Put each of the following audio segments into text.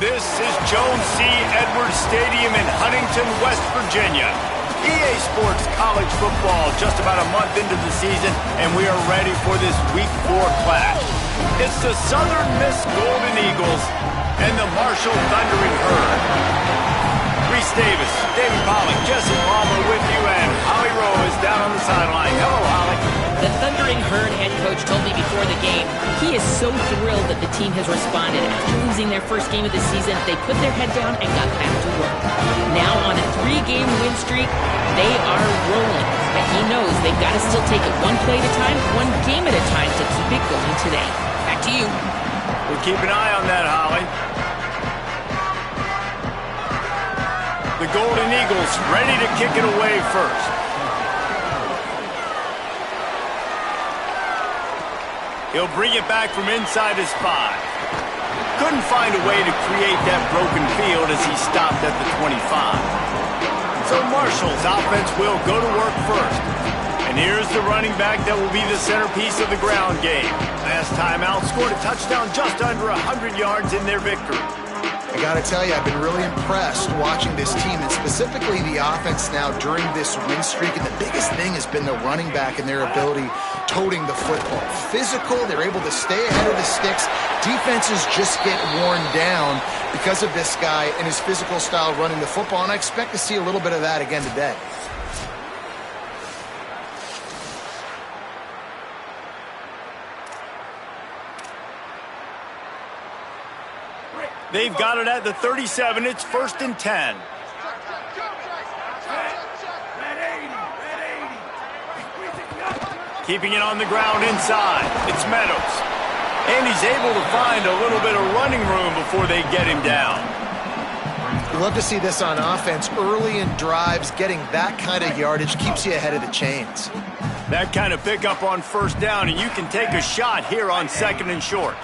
This is Jones C. Edwards Stadium in Huntington, West Virginia. EA Sports College Football just about a month into the season, and we are ready for this Week 4 clash. It's the Southern Miss Golden Eagles and the Marshall Thundering Herd. Reese Davis, David Pollock, Jesse Palmer with you, and Holly Rowe is down on the sideline. Hello, Holly. The Thundering Herd head coach told me before the game he is so thrilled that the team has responded. After losing their first game of the season, they put their head down and got back to work. Now on a 3-game win streak, they are rolling. But he knows they've got to still take it one play at a time, one game at a time to keep it going today. Back to you. We'll keep an eye on that, Holly. The Golden Eagles ready to kick it away first. He'll bring it back from inside his 5. Couldn't find a way to create that broken field as he stopped at the 25. So Marshall's offense will go to work first. And here's the running back that will be the centerpiece of the ground game. Last time out, scored a touchdown just under 100 yards in their victory. I got to tell you, I've been really impressed watching this team, and specifically the offense now during this win streak. And the biggest thing has been the running back and their ability toting the football. Physical, they're able to stay ahead of the sticks. Defenses just get worn down because of this guy and his physical style running the football, and I expect to see a little bit of that again today. They've got it at the 37. It's 1st and 10. Keeping it on the ground inside. It's Meadows. And he's able to find a little bit of running room before they get him down. You love to see this on offense. Early in drives, getting that kind of yardage keeps you ahead of the chains. That kind of pickup on 1st down, and you can take a shot here on 2nd and short.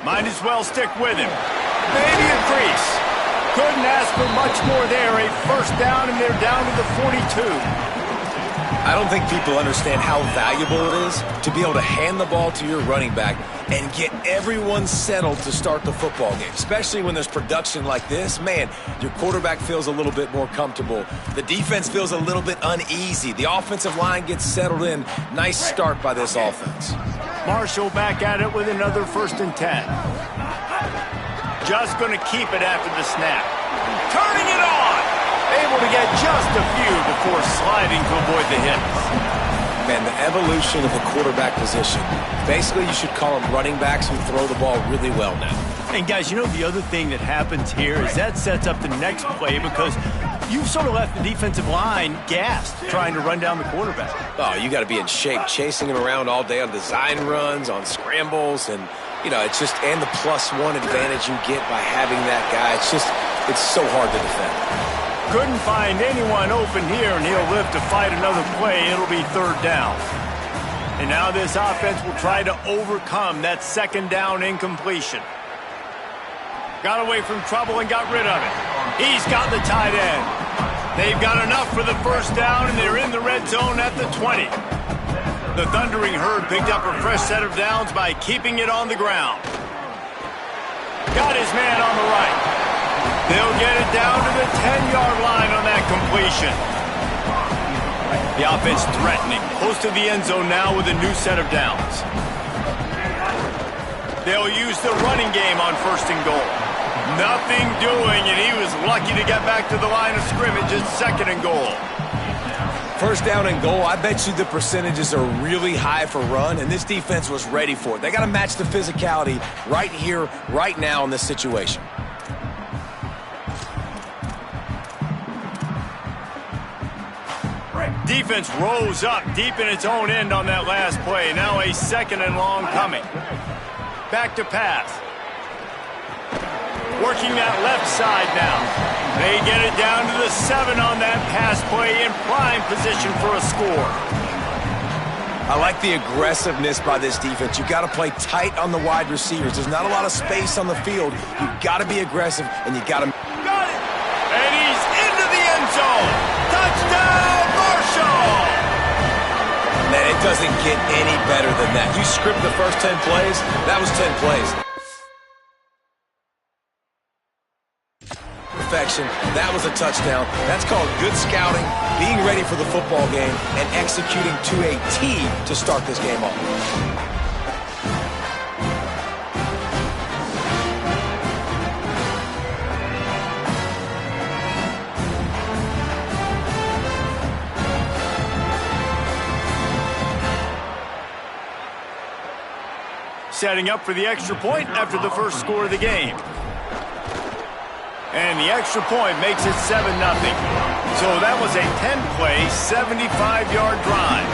Might as well stick with him. Maybe a crease. Couldn't ask for much more there. A 1st down, and they're down to the 42. I don't think people understand how valuable it is to be able to hand the ball to your running back and get everyone settled to start the football game. Especially when there's production like this, man, your quarterback feels a little bit more comfortable. The defense feels a little bit uneasy. The offensive line gets settled in. Nice start by this offense. Marshall back at it with another 1st and 10. Just going to keep it after the snap. Turning it on! Able to get just a few before sliding to avoid the hits. Man, the evolution of the quarterback position. Basically, you should call them running backs who throw the ball really well now. And guys, you know the other thing that happens here is that sets up the next play because you've sort of left the defensive line gassed trying to run down the quarterback. Oh, you got to be in shape, chasing him around all day on design runs, on scrambles, and, you know, it's just, and the +1 advantage you get by having that guy. It's so hard to defend. Couldn't find anyone open here, and he'll live to fight another play. It'll be 3rd down. And now this offense will try to overcome that 2nd down incompletion. Got away from trouble and got rid of it. He's got the tight end. They've got enough for the 1st down, and they're in the red zone at the 20. The Thundering Herd picked up a fresh set of downs by keeping it on the ground. Got his man on the right. They'll get it down to the 10-yard line on that completion. The offense threatening, close to the end zone now with a new set of downs. They'll use the running game on 1st and goal. Nothing doing, and he was lucky to get back to the line of scrimmage at 2nd and goal. 1st down and goal, I bet you the percentages are really high for run, and this defense was ready for it. They got to match the physicality right here, right now in this situation. Defense rose up deep in its own end on that last play. Now a 2nd and long coming. Back to pass. Working that left side now. They get it down to the 7 on that pass play in prime position for a score. I like the aggressiveness by this defense. You got to play tight on the wide receivers. There's not a lot of space on the field. You got to be aggressive, and you got to... Got it! And he's into the end zone. Touchdown, Marshall! Man, it doesn't get any better than that. You script the first 10 plays, that was 10 plays. perfection. That was a touchdown. That's called good scouting, being ready for the football game, and executing to a T to start this game off. Setting up for the extra point after the first score of the game. And the extra point makes it 7-0. So that was a 10-play, 75-yard drive.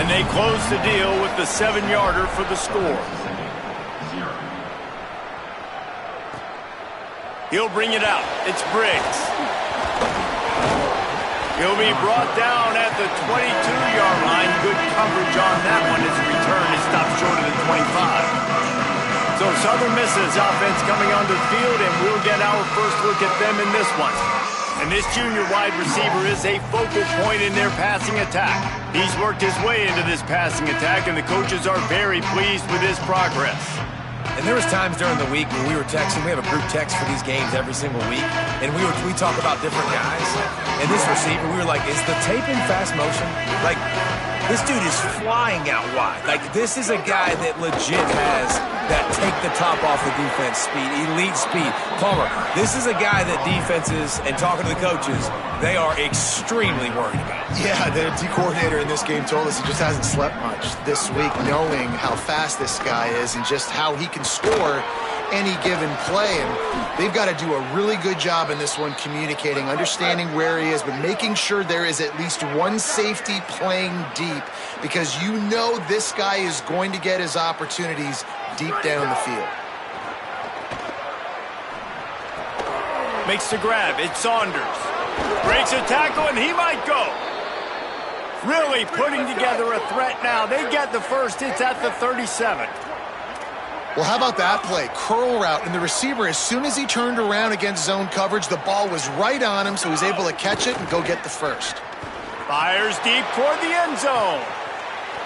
And they close the deal with the 7-yarder for the score. He'll bring it out. It's Briggs. He'll be brought down at the 22-yard line. Good coverage on that one. His return is stopped short of the 25. So Southern Miss's offense coming onto the field, and we'll get our first look at them in this one. And this junior wide receiver is a focal point in their passing attack. He's worked his way into this passing attack, and the coaches are very pleased with his progress. And there was times during the week when we were texting. We have a group text for these games every single week, and we talk about different guys. And this receiver, we were like, is the tape in fast motion? Like, this dude is flying out wide. Like, this is a guy that legit has that take the top off the defense speed, elite speed. Palmer, this is a guy that defenses, and talking to the coaches, they are extremely worried about. Yeah, the D coordinator in this game told us he just hasn't slept much this week, knowing how fast this guy is and just how he can score any given play. And they've got to do a really good job in this one communicating, understanding where he is, but making sure there is at least one safety playing deep, because you know this guy is going to get his opportunities deep down the field. Makes the grab. It's Saunders. Breaks a tackle, and he might go. Really putting together a threat now. They get the first. It's at the 37. Well, how about that play? Curl route, and the receiver, as soon as he turned around against zone coverage, the ball was right on him, so he's able to catch it and go get the first. Fires deep toward the end zone.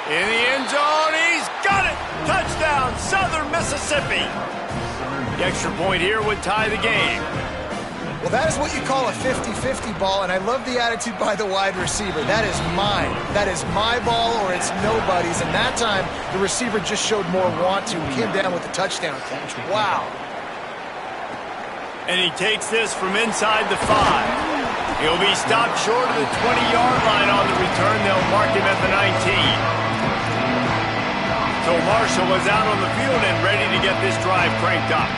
In the end zone, he's got it! Touchdown, Southern Mississippi! The extra point here would tie the game. Well, that is what you call a 50-50 ball, and I love the attitude by the wide receiver. That is mine. That is my ball, or it's nobody's. And that time, the receiver just showed more want to. Came down with the touchdown catch. Wow. And he takes this from inside the 5. He'll be stopped short of the 20-yard line on the return. They'll mark him at the 19. So Marshall is out on the field and ready to get this drive cranked up.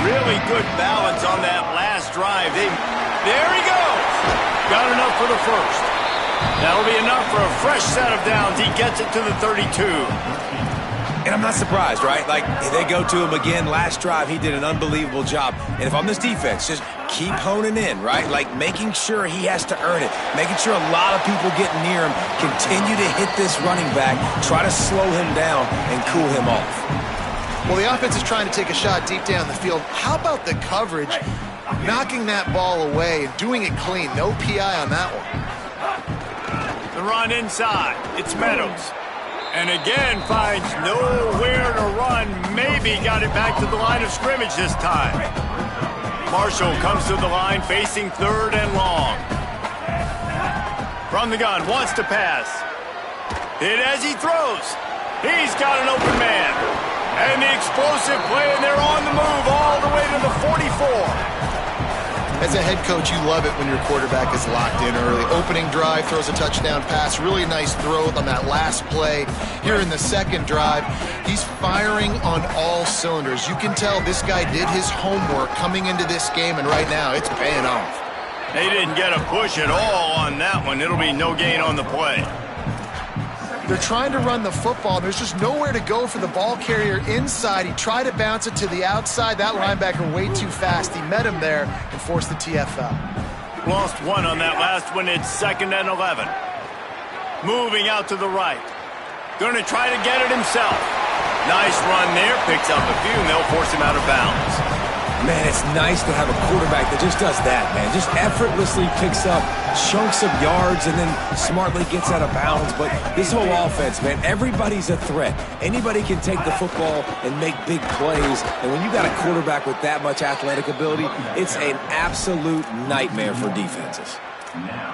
Really good balance on that last drive. There he goes. Got enough for the first. That'll be enough for a fresh set of downs. He gets it to the 32. And I'm not surprised, right? Like, they go to him again. Last drive, he did an unbelievable job. And if I'm this defense, just keep honing in, right? Like, making sure he has to earn it. Making sure a lot of people get near him. Continue to hit this running back. Try to slow him down and cool him off. Well, the offense is trying to take a shot deep down the field. How about the coverage? Knocking that ball away and doing it clean. No PI on that one. The run inside. It's Meadows. And again, finds nowhere to run. Maybe got it back to the line of scrimmage this time. Marshall comes to the line facing 3rd and long. From the gun, wants to pass. Hit as he throws. He's got an open man. And the explosive play, and they're on the move all the way to the 44. As a head coach, you love it when your quarterback is locked in early. Opening drive, throws a touchdown pass. Really nice throw on that last play. Here in the second drive, he's firing on all cylinders. You can tell this guy did his homework coming into this game, and right now it's paying off. They didn't get a push at all on that one. It'll be no gain on the play. They're trying to run the football. There's just nowhere to go for the ball carrier inside. He tried to bounce it to the outside. That linebacker way too fast. He met him there and forced the TFL. Lost one on that last one. It's 2nd and 11. Moving out to the right. Going to try to get it himself. Nice run there. Picks up a few, and they'll force him out of bounds. Man, it's nice to have a quarterback that just does that, man. Just effortlessly picks up chunks of yards and then smartly gets out of bounds. But this whole offense, man, everybody's a threat. Anybody can take the football and make big plays. And when you got a quarterback with that much athletic ability, it's an absolute nightmare for defenses.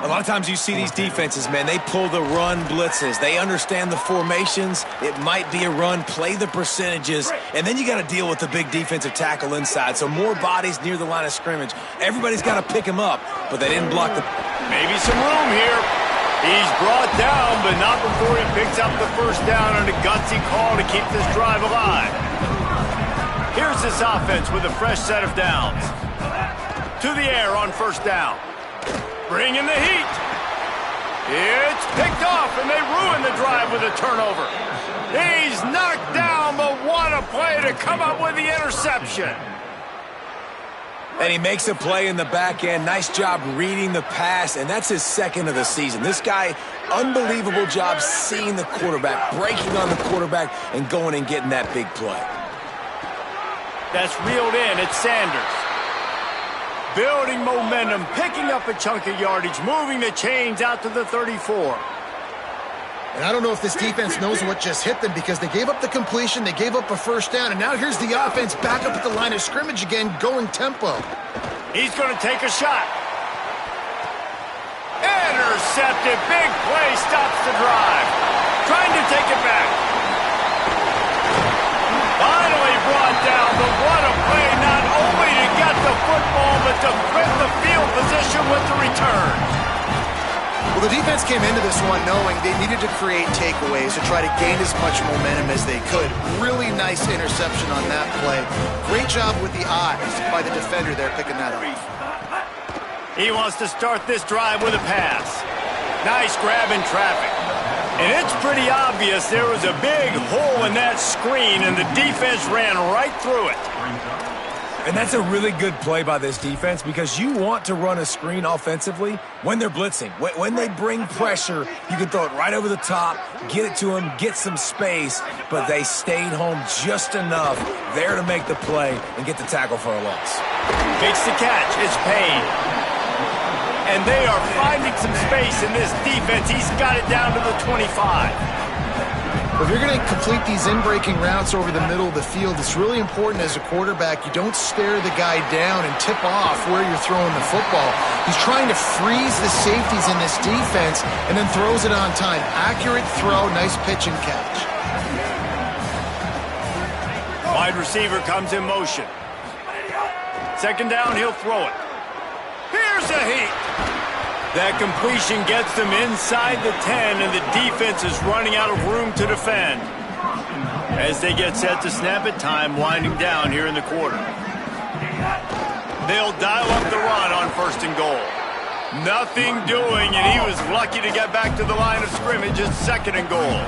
A lot of times you see these defenses, man, they pull the run blitzes. They understand the formations. It might be a run, play the percentages, and then you got to deal with the big defensive tackle inside. So more bodies near the line of scrimmage. Everybody's got to pick him up, but they didn't block the... Maybe some room here. He's brought down, but not before he picks up the first down on a gutsy call to keep this drive alive. Here's this offense with a fresh set of downs. To the air on first down. Bring in the heat. It's picked off, and they ruin the drive with a turnover. He's knocked down, but what a play to come up with the interception. And he makes a play in the back end. Nice job reading the pass, and that's his second of the season. This guy, unbelievable job seeing the quarterback, breaking on the quarterback, and going and getting that big play. That's reeled in. It's Sanders. Building momentum, picking up a chunk of yardage, moving the chains out to the 34. And I don't know if this defense knows what just hit them because they gave up the completion, they gave up a first down, and now here's the offense back up at the line of scrimmage again, going tempo. He's going to take a shot. Intercepted. Big play stops the drive. Trying to take it back. Finally brought down, but what a play, not only to get the football, but to flip the field position with the return. Well, the defense came into this one knowing they needed to create takeaways to try to gain as much momentum as they could. Really nice interception on that play. Great job with the eyes by the defender there picking that up. He wants to start this drive with a pass. Nice grab in traffic. And it's pretty obvious there was a big hole in that screen, and the defense ran right through it. And that's a really good play by this defense because you want to run a screen offensively when they're blitzing. When they bring pressure, you can throw it right over the top, get it to them, get some space, but they stayed home just enough there to make the play and get the tackle for a loss. Makes the catch. It's Payne. And they are finding some space in this defense. He's got it down to the 25. If you're going to complete these in-breaking routes over the middle of the field, it's really important as a quarterback you don't stare the guy down and tip off where you're throwing the football. He's trying to freeze the safeties in this defense and then throws it on time. Accurate throw, nice pitch and catch. Wide receiver comes in motion. Second down, he'll throw it. Here's a heat. That completion gets them inside the 10, and the defense is running out of room to defend. As they get set to snap it, time winding down here in the quarter. They'll dial up the run on first and goal. Nothing doing, and he was lucky to get back to the line of scrimmage at second and goal.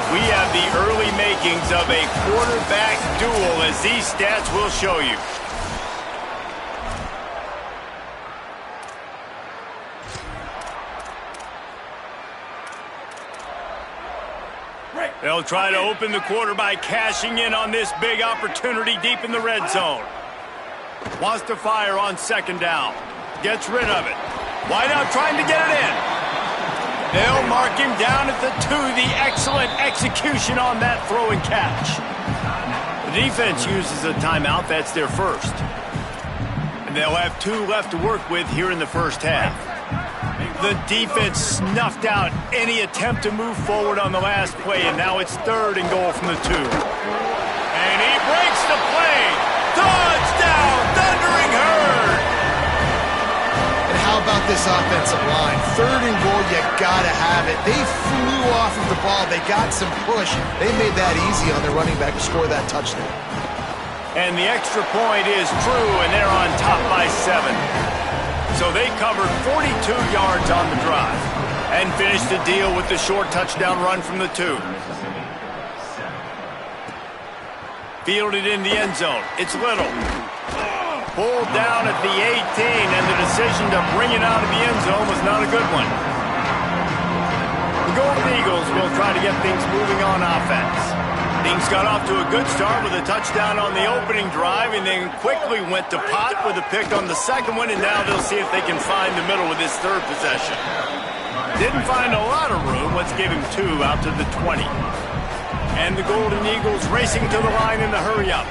We have the early makings of a quarterback duel, as these stats will show you. They'll try to open the quarter by cashing in on this big opportunity deep in the red zone. Wants to fire on second down. Gets rid of it. Wide out trying to get it in. They'll mark him down at the 2. The excellent execution on that throw and catch. The defense uses a timeout. That's their first. And they'll have 2 left to work with here in the first half. The defense snuffed out any attempt to move forward on the last play, and now it's third and goal from the 2. And he breaks the play. Touchdown, Thundering Herd. And how about this offensive line? Third and goal, you gotta have it. They flew off of the ball. They got some push. They made that easy on their running back to score that touchdown. And the extra point is true, and they're on top by 7. So they covered 42 yards on the drive and finished the deal with the short touchdown run from the 2. Fielded in the end zone. It's Little. Pulled down at the 18, and the decision to bring it out of the end zone was not a good one. The Golden Eagles will try to get things moving on offense. Things got off to a good start with a touchdown on the opening drive and then quickly went to pot with a pick on the second one, and now they'll see if they can find the middle with this third possession. Didn't find a lot of room. Let's give him 2 out to the 20. And the Golden Eagles racing to the line in the hurry-up.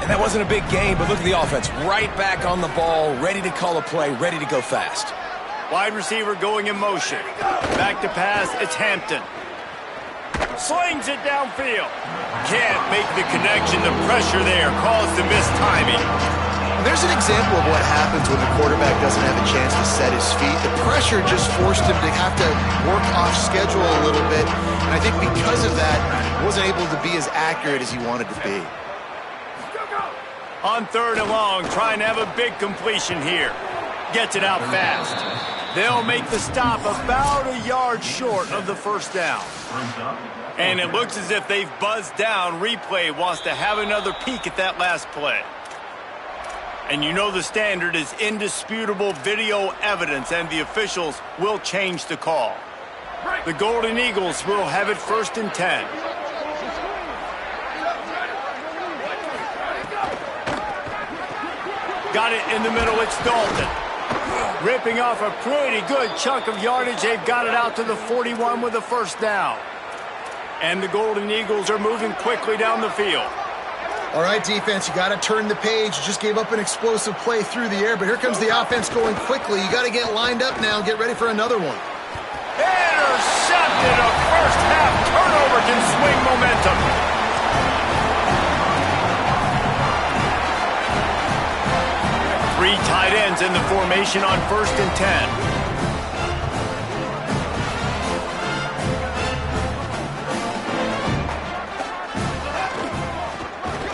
And that wasn't a big game, but look at the offense. Right back on the ball, ready to call a play, ready to go fast. Wide receiver going in motion. Back to pass, it's Hampton. Slings it downfield. Can't make the connection. The pressure there caused the missed timing. There's an example of what happens when the quarterback doesn't have a chance to set his feet. The pressure just forced him to have to work off schedule a little bit. And I think because of that, he wasn't able to be as accurate as he wanted to be. On 3rd and long, trying to have a big completion here. Gets it out fast. They'll make the stop about a yard short of the first down. And it looks as if they've buzzed down. Replay wants to have another peek at that last play. And you know the standard is indisputable video evidence, and the officials will change the call. The Golden Eagles will have it 1st and 10. Got it in the middle, it's Dalton. Ripping off a pretty good chunk of yardage. They've got it out to the 41 with a first down. And the Golden Eagles are moving quickly down the field. All right, defense, you got to turn the page. You just gave up an explosive play through the air, but here comes the offense going quickly. You got to get lined up now and get ready for another one. Intercepted. A first half turnover can swing momentum. Three tight ends in the formation on 1st and 10.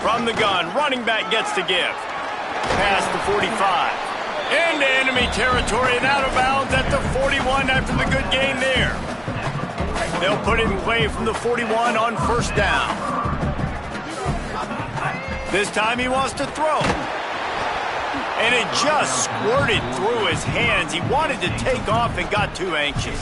From the gun, running back gets to give. Past the 45. Into enemy territory and out of bounds at the 41 after the good gain there. They'll put it in play from the 41 on 1st down. This time he wants to throw. And it just squirted through his hands. He wanted to take off and got too anxious.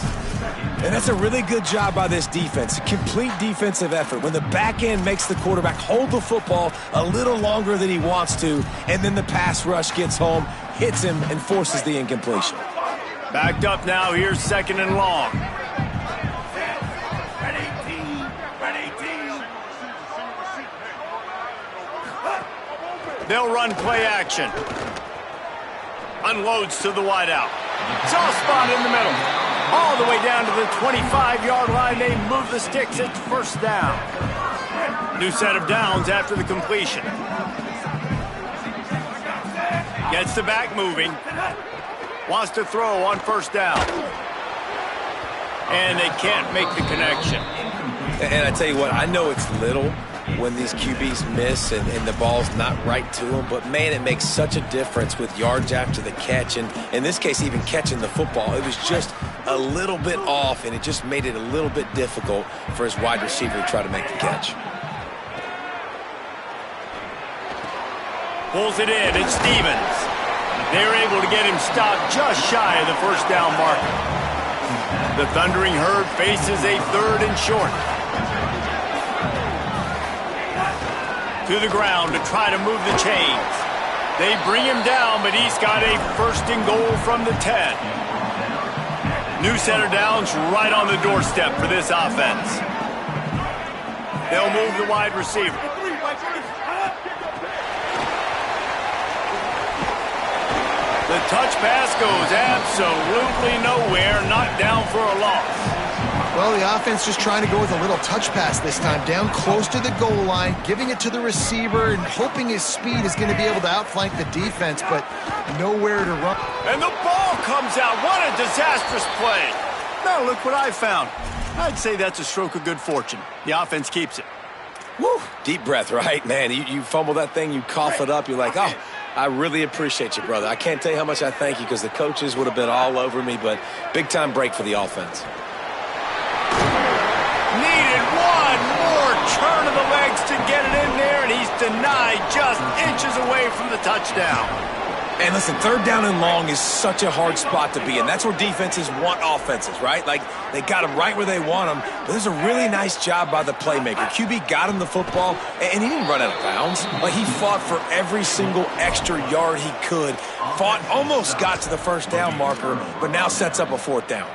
And that's a really good job by this defense. A complete defensive effort. When the back end makes the quarterback hold the football a little longer than he wants to, and then the pass rush gets home, hits him, and forces the incompletion. Backed up now. Here's 2nd and long. They'll run play action. Unloads to the wideout. Soft spot in the middle. All the way down to the 25-yard line. They move the sticks. It's 1st down. New set of downs after the completion. Gets the back moving. Wants to throw on 1st down. And they can't make the connection. And I tell you what, I know it's little when these QBs miss and the ball's not right to them, but man, it makes such a difference with yards after the catch, and in this case, even catching the football. It was just a little bit off, and it just made it a little bit difficult for his wide receiver to try to make the catch. Pulls it in, it's Stevens. They're able to get him stopped just shy of the 1st down marker. The Thundering Herd faces a 3rd and short. To the ground to try to move the chains. They bring him down, but he's got a 1st and goal from the 10. New set of downs right on the doorstep for this offense. They'll move the wide receiver. The touch pass goes absolutely nowhere, knocked down for a loss. Well, the offense just trying to go with a little touch pass this time, down close to the goal line, giving it to the receiver and hoping his speed is going to be able to outflank the defense, but nowhere to run. And the ball comes out. What a disastrous play. Now look what I found. I'd say that's a stroke of good fortune. The offense keeps it. Woo! Deep breath, right, man? You fumble that thing, you cough it up, you're like, oh, I really appreciate you, brother. I can't tell you how much I thank you because the coaches would have been all over me, but big-time break for the offense. Needed one more turn of the legs to get it in there, and he's denied just inches away from the touchdown. And listen, third down and long is such a hard spot to be in. That's where defenses want offenses, right? Like, they got them right where they want them. But there's a really nice job by the playmaker. QB got him the football, and he didn't run out of bounds. Like, he fought for every single extra yard he could. Almost got to the first down marker, but now sets up a fourth down.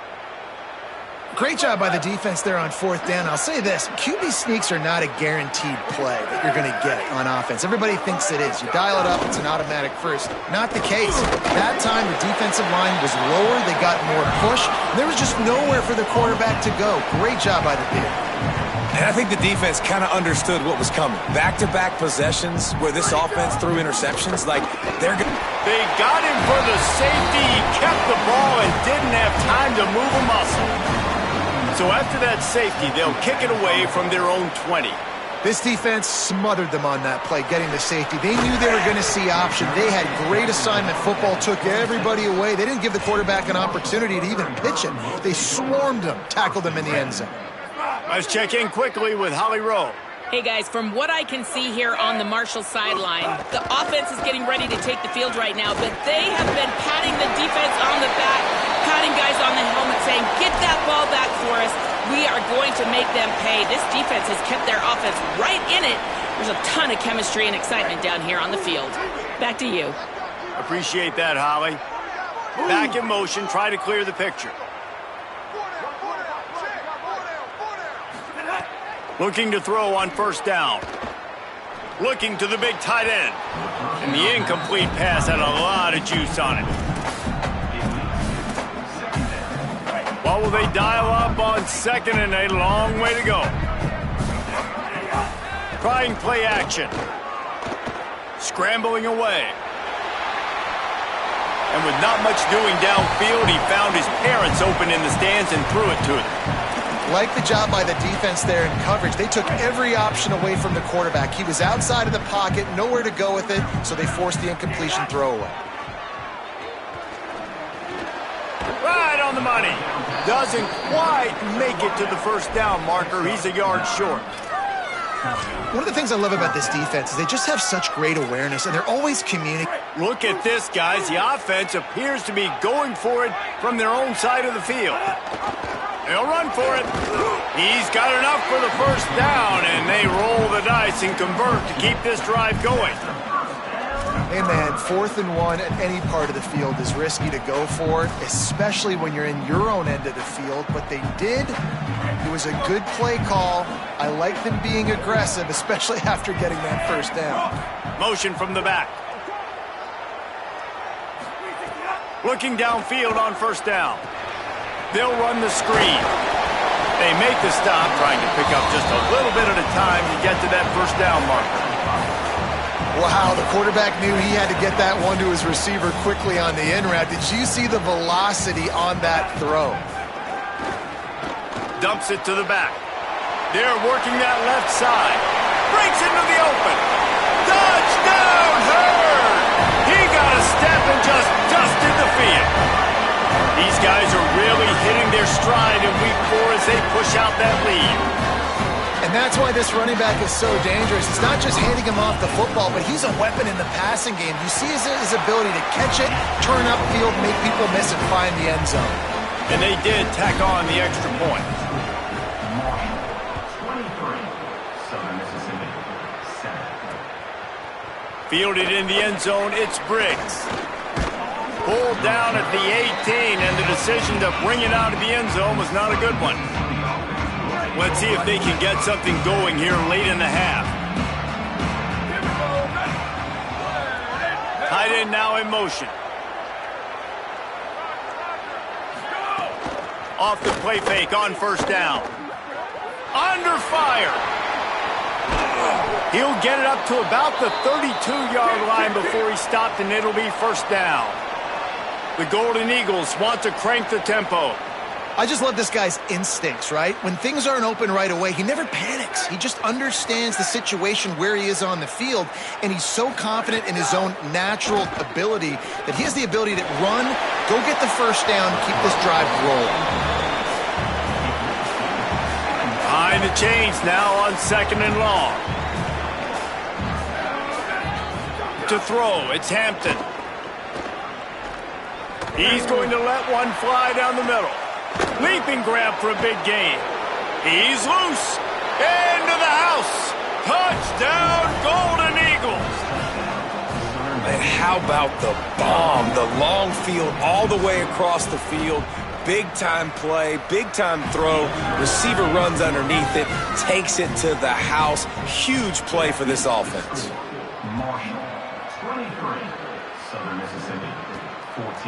Great job by the defense there on fourth down. I'll say this, QB sneaks are not a guaranteed play that you're going to get on offense. Everybody thinks it is. You dial it up, it's an automatic first. Not the case. That time, the defensive line was lower. They got more push. There was just nowhere for the quarterback to go. Great job by the D. And I think the defense kind of understood what was coming. Back-to-back possessions where this offense threw interceptions, like they're going to... They got him for the safety. He kept the ball and didn't have time to move a muscle. So after that safety, they'll kick it away from their own 20. This defense smothered them on that play, getting the safety. They knew they were going to see option. They had great assignment. Football took everybody away. They didn't give the quarterback an opportunity to even pitch it. They swarmed him, tackled him in the end zone. Let's check in quickly with Holly Rowe. Hey, guys, from what I can see here on the Marshall sideline, the offense is getting ready to take the field right now, but they have been patting the defense on the back, patting guys on the helmet, saying, get that ball back for us. We are going to make them pay. This defense has kept their offense right in it. There's a ton of chemistry and excitement down here on the field. Back to you. Appreciate that, Holly. Back in motion, try to clear the picture. Looking to throw on first down. Looking to the big tight end. And the incomplete pass had a lot of juice on it. What will they dial up on second and a long way to go? Trying play action. Scrambling away. And with not much doing downfield, he found his parents open in the stands and threw it to them. Like the job by the defense there in coverage. They took every option away from the quarterback. He was outside of the pocket, nowhere to go with it, so they forced the incompletion throwaway. Right on the money. Doesn't quite make it to the first down marker. He's a yard short. One of the things I love about this defense is they just have such great awareness, and they're always communicating. Look at this, guys. The offense appears to be going for it from their own side of the field. They'll run for it. He's got enough for the first down, and they roll the dice and convert to keep this drive going. Hey, man, 4th and 1 at any part of the field is risky to go for, especially when you're in your own end of the field. But they did. It was a good play call. I like them being aggressive, especially after getting that first down. Motion from the back. Looking downfield on first down. They'll run the screen. They make the stop, trying to pick up just a little bit at a time to get to that first down marker. Wow, the quarterback knew he had to get that one to his receiver quickly on the in route. Did you see the velocity on that throw? Dumps it to the back. They're working that left side. Breaks into the open. Touchdown, Hurd! He got a step and just dusted the field. These guys are really hitting their stride in week 4 as they push out that lead. And that's why this running back is so dangerous. It's not just handing him off the football, but he's a weapon in the passing game. You see his ability to catch it, turn upfield, make people miss, and find the end zone. And they did tack on the extra point. Fielded in the end zone, it's Briggs. Pulled down at the 18, and the decision to bring it out of the end zone was not a good one. Let's see if they can get something going here late in the half. Tight end now in motion. Off the play fake on first down. Under fire. He'll get it up to about the 32-yard line before he stopped, and it'll be first down. The Golden Eagles want to crank the tempo. I just love this guy's instincts, right? When things aren't open right away, he never panics. He just understands the situation where he is on the field, and he's so confident in his own natural ability that he has the ability to run, go get the first down, keep this drive rolling. Behind the chains now on second and long. To throw, it's Hampton. He's going to let one fly down the middle. Leaping grab for a big gain. He's loose. Into the house. Touchdown, Golden Eagles. And how about the bomb? The long field all the way across the field. Big-time play, big-time throw. Receiver runs underneath it, takes it to the house. Huge play for this offense.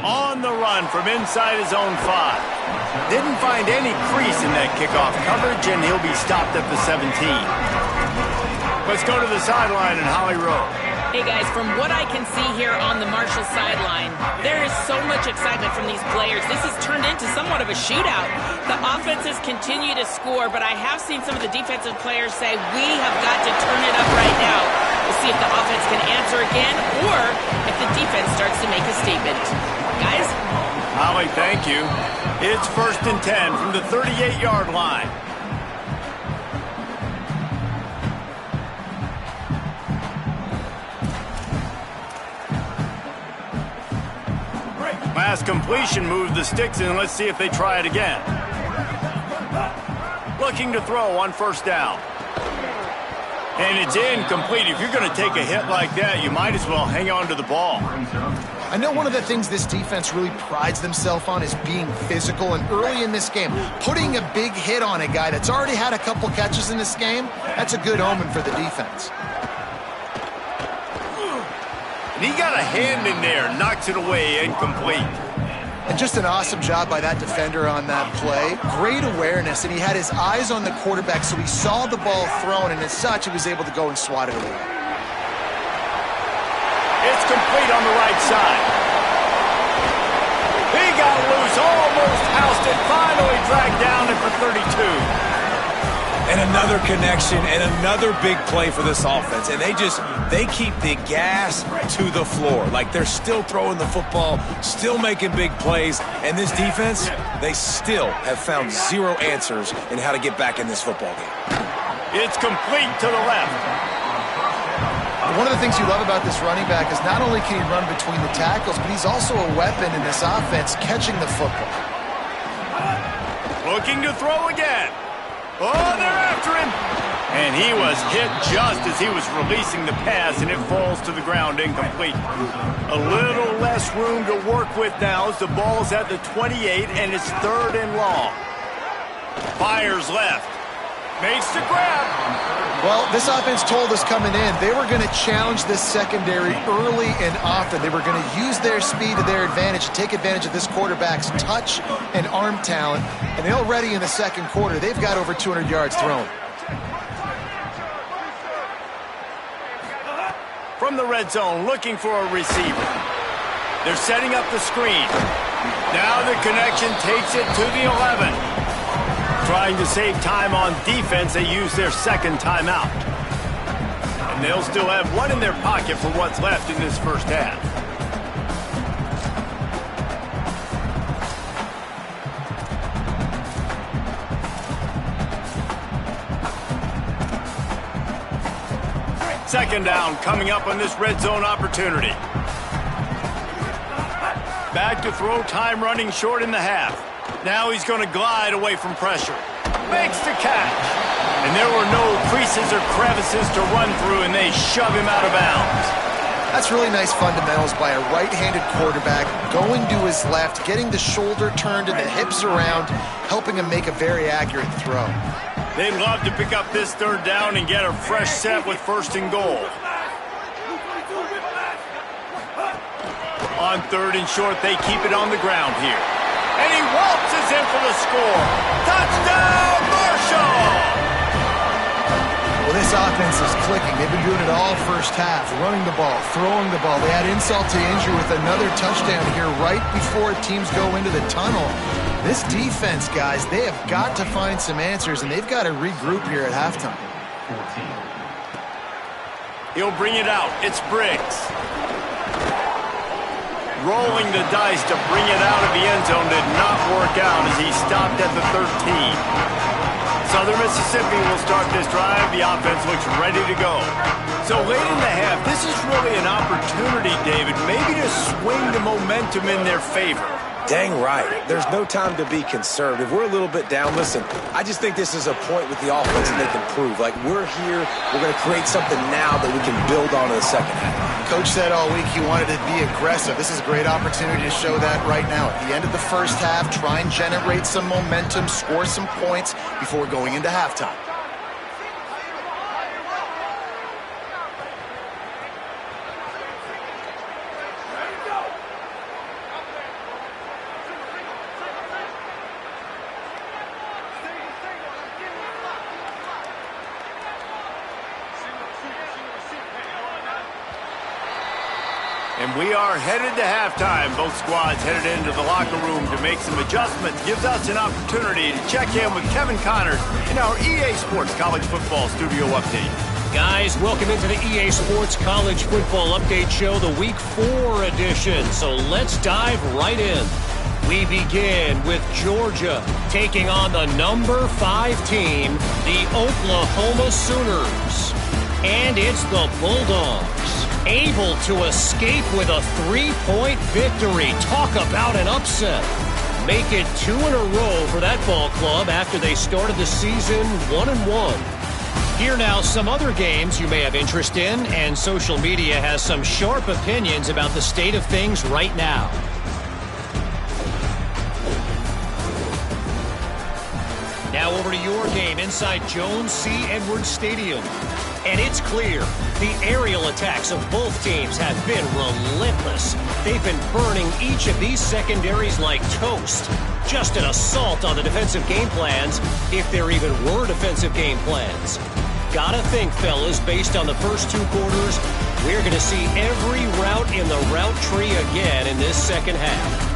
On the run from inside his own 5. Didn't find any crease in that kickoff coverage, and he'll be stopped at the 17. Let's go to the sideline in Holly Rowe. Hey guys, from what I can see here on the Marshall sideline, there is so much excitement from these players. This has turned into somewhat of a shootout. The offenses continue to score, but I have seen some of the defensive players say, we have got to turn it up right now. We'll see if the offense can answer again, or if the defense starts to make a statement. Guys? Holly, thank you. It's 1st and 10 from the 38-yard line. Last completion moved the sticks in. Let's see if they try it again. Looking to throw on 1st down. And it's incomplete. If you're going to take a hit like that, you might as well hang on to the ball. I know one of the things this defense really prides themselves on is being physical, and early in this game, putting a big hit on a guy that's already had a couple catches in this game, that's a good omen for the defense. And he got a hand in there, knocks it away, incomplete. And just an awesome job by that defender on that play. Great awareness, and he had his eyes on the quarterback, so he saw the ball thrown, and as such, he was able to go and swat it away. It's complete on the right side. He got loose, almost housed it, finally dragged down at the 32. And another connection and another big play for this offense. And they keep the gas to the floor. Like they're still throwing the football, still making big plays. And this defense, they still have found zero answers in how to get back in this football game. It's complete to the left. One of the things you love about this running back is not only can he run between the tackles, but he's also a weapon in this offense catching the football. Looking to throw again. Oh, they're after him. And he was hit just as he was releasing the pass, and it falls to the ground incomplete. A little less room to work with now as the ball's at the 28, and it's 3rd and long. Fires left. Makes the grab. Well, this offense told us coming in they were going to challenge this secondary early and often. They were going to use their speed to their advantage, take advantage of this quarterback's touch and arm talent. And already in the second quarter, they've got over 200 yards thrown. From the red zone, looking for a receiver. They're setting up the screen. Now the connection takes it to the 11. Trying to save time on defense, they use their second timeout. And they'll still have one in their pocket for what's left in this first half. Second down coming up on this red zone opportunity. Back to throw, time running short in the half. Now he's going to glide away from pressure. Makes the catch. And there were no creases or crevices to run through, and they shove him out of bounds. That's really nice fundamentals by a right-handed quarterback, going to his left, getting the shoulder turned and the hips around, helping him make a very accurate throw. They'd love to pick up this 3rd down and get a fresh set with 1st and goal. On 3rd and short, they keep it on the ground here. And he waltzes in for the score. Touchdown, Marshall! Well, this offense is clicking. They've been doing it all first half, running the ball, throwing the ball. They had insult to injury with another touchdown here right before teams go into the tunnel. This defense, guys, they have got to find some answers, and they've got to regroup here at halftime. He'll bring it out. It's Briggs. Rolling the dice to bring it out of the end zone did not work out as he stopped at the 13. Southern Mississippi will start this drive. The offense looks ready to go. So late in the half, this is really an opportunity, David, maybe to swing the momentum in their favor. Dang right. There's no time to be conservative. We're a little bit down. Listen, I just think this is a point with the offense that they can prove. Like, we're here. We're going to create something now that we can build on in the second half. Coach said all week he wanted to be aggressive. This is a great opportunity to show that right now. At the end of the first half, try and generate some momentum, score some points before going into halftime. And we are headed to halftime. Both squads headed into the locker room to make some adjustments. Gives us an opportunity to check in with Kevin Connors in our EA Sports College Football Studio Update. Guys, welcome into the EA Sports College Football Update Show, the Week 4 edition. So let's dive right in. We begin with Georgia taking on the number 5 team, the Oklahoma Sooners. And it's the Bulldogs, able to escape with a 3-point victory. Talk about an upset. Make it 2 in a row for that ball club after they started the season 1-1. Here now some other games you may have interest in, and social media has some sharp opinions about the state of things right now. Now over to your game inside Jones C. Edwards Stadium. And it's clear the aerial attacks of both teams have been relentless. They've been burning each of these secondaries like toast. Just an assault on the defensive game plans, if there even were defensive game plans. Gotta think, fellas, based on the first 2 quarters, we're going to see every route in the route tree again in this second half.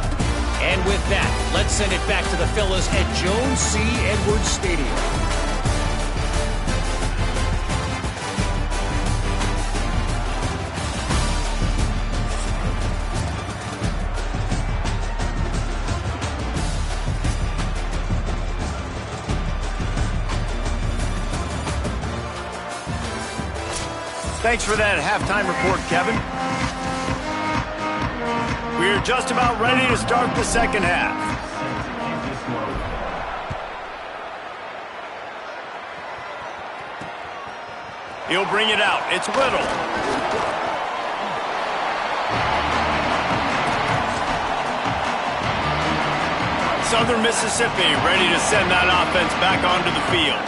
And with that, let's send it back to the fellas at Jones C. Edwards Stadium. Thanks for that halftime report, Kevin. We're just about ready to start the second half. He'll bring it out. It's Little. Southern Mississippi ready to send that offense back onto the field.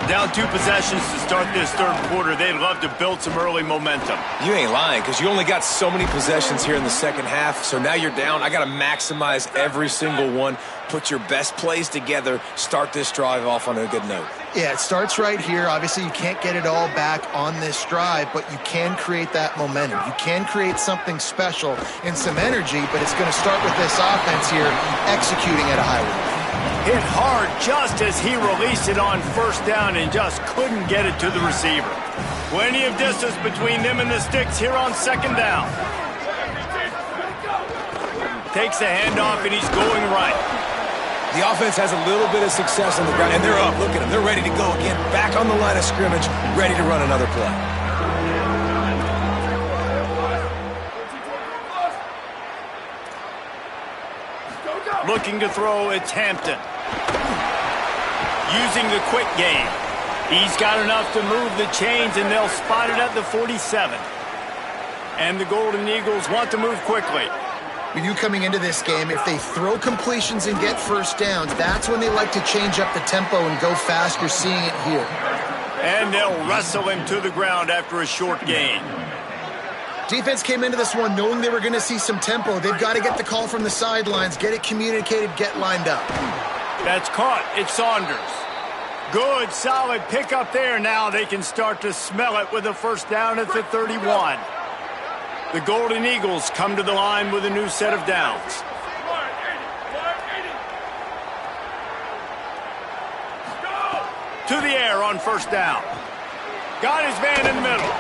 Down 2 possessions to start this third quarter. They'd love to build some early momentum. You ain't lying, because you only got so many possessions here in the second half, so now you're down. I got to maximize every single one, put your best plays together, start this drive off on a good note. Yeah, it starts right here. Obviously, you can't get it all back on this drive, but you can create that momentum. You can create something special and some energy, but it's going to start with this offense here executing at a high level. Hit hard just as he released it on first down and just couldn't get it to the receiver. Plenty of distance between them and the sticks here on second down. Takes a handoff and he's going right. The offense has a little bit of success on the ground, and they're up. Look at them. They're ready to go again. Back on the line of scrimmage, ready to run another play. Looking to throw, it's Hampton. Using the quick game. He's got enough to move the chains, and they'll spot it at the 47. And the Golden Eagles want to move quickly. With you coming into this game, if they throw completions and get first downs, that's when they like to change up the tempo and go fast. You're seeing it here. And they'll wrestle him to the ground after a short gain. Defense came into this one knowing they were going to see some tempo. They've got to get the call from the sidelines, get it communicated, get lined up. That's caught. It's Saunders. Good, solid pickup there. Now they can start to smell it with a first down at the 31. The Golden Eagles come to the line with a new set of downs. To the air on first down. Got his man in the middle.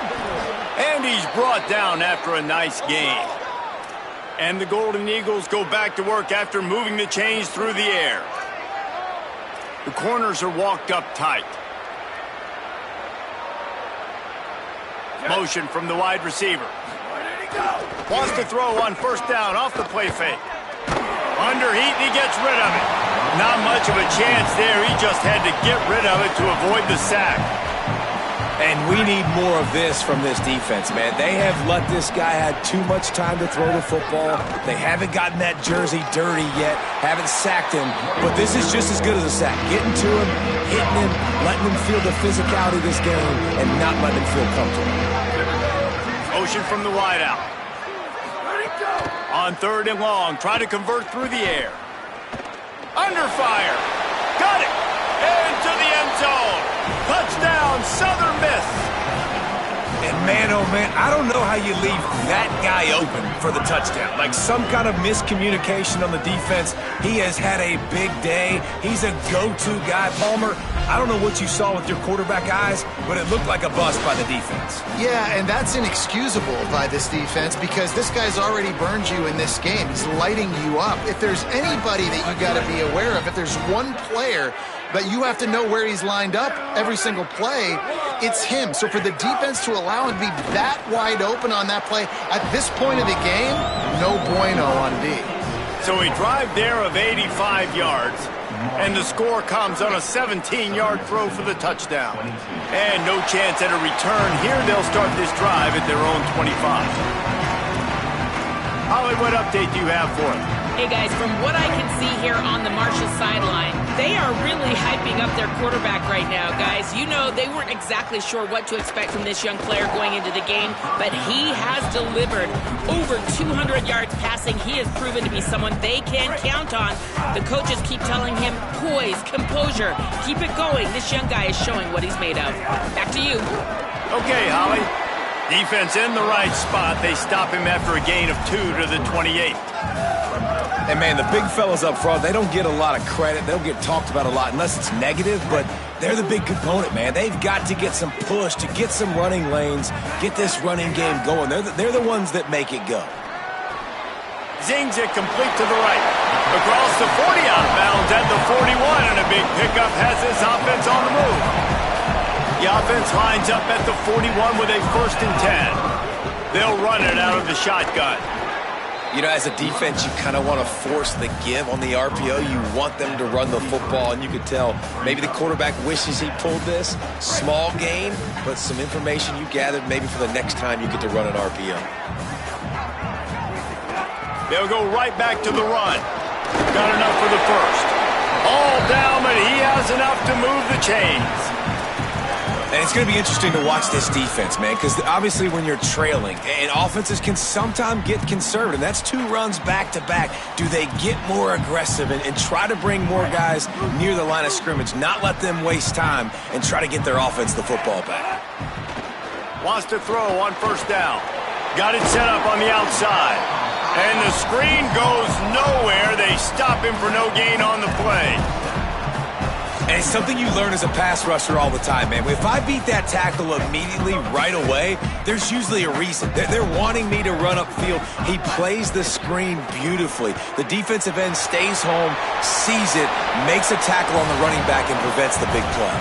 And he's brought down after a nice gain. And the Golden Eagles go back to work after moving the chains through the air. The corners are walked up tight. Motion from the wide receiver. Wants to throw on first down off the play fake. Under heat, and he gets rid of it. Not much of a chance there. He just had to get rid of it to avoid the sack. And we need more of this from this defense, man. They have let this guy have too much time to throw the football. They haven't gotten that jersey dirty yet, haven't sacked him. But this is just as good as a sack. Getting to him, hitting him, letting him feel the physicality of this game, and not letting him feel comfortable. Motion from the wideout. On third and long, try to convert through the air. Under fire. Got it. Into the end zone. Touchdown, Southern Miss. And man, oh man, I don't know how you leave that guy open for the touchdown. Like some kind of miscommunication on the defense. He has had a big day. He's a go-to guy. Palmer, I don't know what you saw with your quarterback eyes, but it looked like a bust by the defense. Yeah, and that's inexcusable by this defense because this guy's already burned you in this game. He's lighting you up. If there's anybody that you got to be aware of, if there's one player that you have to know where he's lined up every single play, it's him. So for the defense to allow him to be that wide open on that play at this point of the game, no bueno on D. So a drive there of 85 yards, and the score comes on a 17-yard throw for the touchdown. And no chance at a return here. They'll start this drive at their own 25. Holly, what update do you have for us? Hey guys, from what I can see here on the Marshall sideline, they are really hyping up their quarterback right now, guys. You know, they weren't exactly sure what to expect from this young player going into the game, but he has delivered over 200 yards passing. He has proven to be someone they can count on. The coaches keep telling him, poise, composure, keep it going. This young guy is showing what he's made of. Back to you. Okay, Holly. Defense in the right spot. They stop him after a gain of 2 to the 28. And, man, the big fellas up front, they don't get a lot of credit. They don't get talked about a lot unless it's negative, but they're the big component, man. They've got to get some push, to get some running lanes, get this running game going. They're the ones that make it go. Zings it complete to the right. Across the 40 out of bounds at the 41, and a big pickup has this offense on the move. The offense lines up at the 41 with a 1st and 10. They'll run it out of the shotgun. You know, as a defense, you kind of want to force the give on the RPO. You want them to run the football, and you could tell maybe the quarterback wishes he pulled this. Small gain, but some information you gathered maybe for the next time you get to run an RPO. They'll go right back to the run. Got enough for the first. All down, but he has enough to move the chains. And it's going to be interesting to watch this defense, man, because obviously when you're trailing, and offenses can sometimes get conservative. That's 2 runs back-to-back. Do they get more aggressive and try to bring more guys near the line of scrimmage, not let them waste time, and try to get their offense the football back? Wants to throw on first down. Got it set up on the outside. And the screen goes nowhere. They stop him for no gain on the play. And it's something you learn as a pass rusher all the time, man. If I beat that tackle immediately, right away, there's usually a reason. They're wanting me to run upfield. He plays the screen beautifully. The defensive end stays home, sees it, makes a tackle on the running back, and prevents the big play.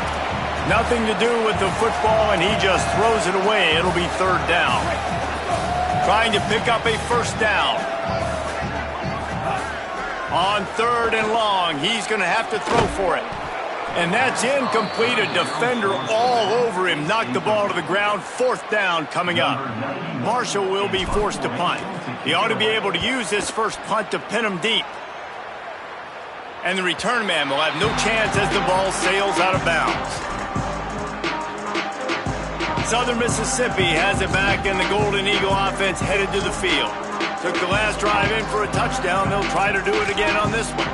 Nothing to do with the football, and he just throws it away. It'll be 3rd down. Trying to pick up a 1st down. On 3rd and long, he's going to have to throw for it. And that's incomplete. A defender all over him. Knocked the ball to the ground. 4th down coming up. Marshall will be forced to punt. He ought to be able to use this first punt to pin him deep. And the return man will have no chance as the ball sails out of bounds. Southern Mississippi has it back, and the Golden Eagle offense headed to the field. Took the last drive in for a touchdown. They'll try to do it again on this one.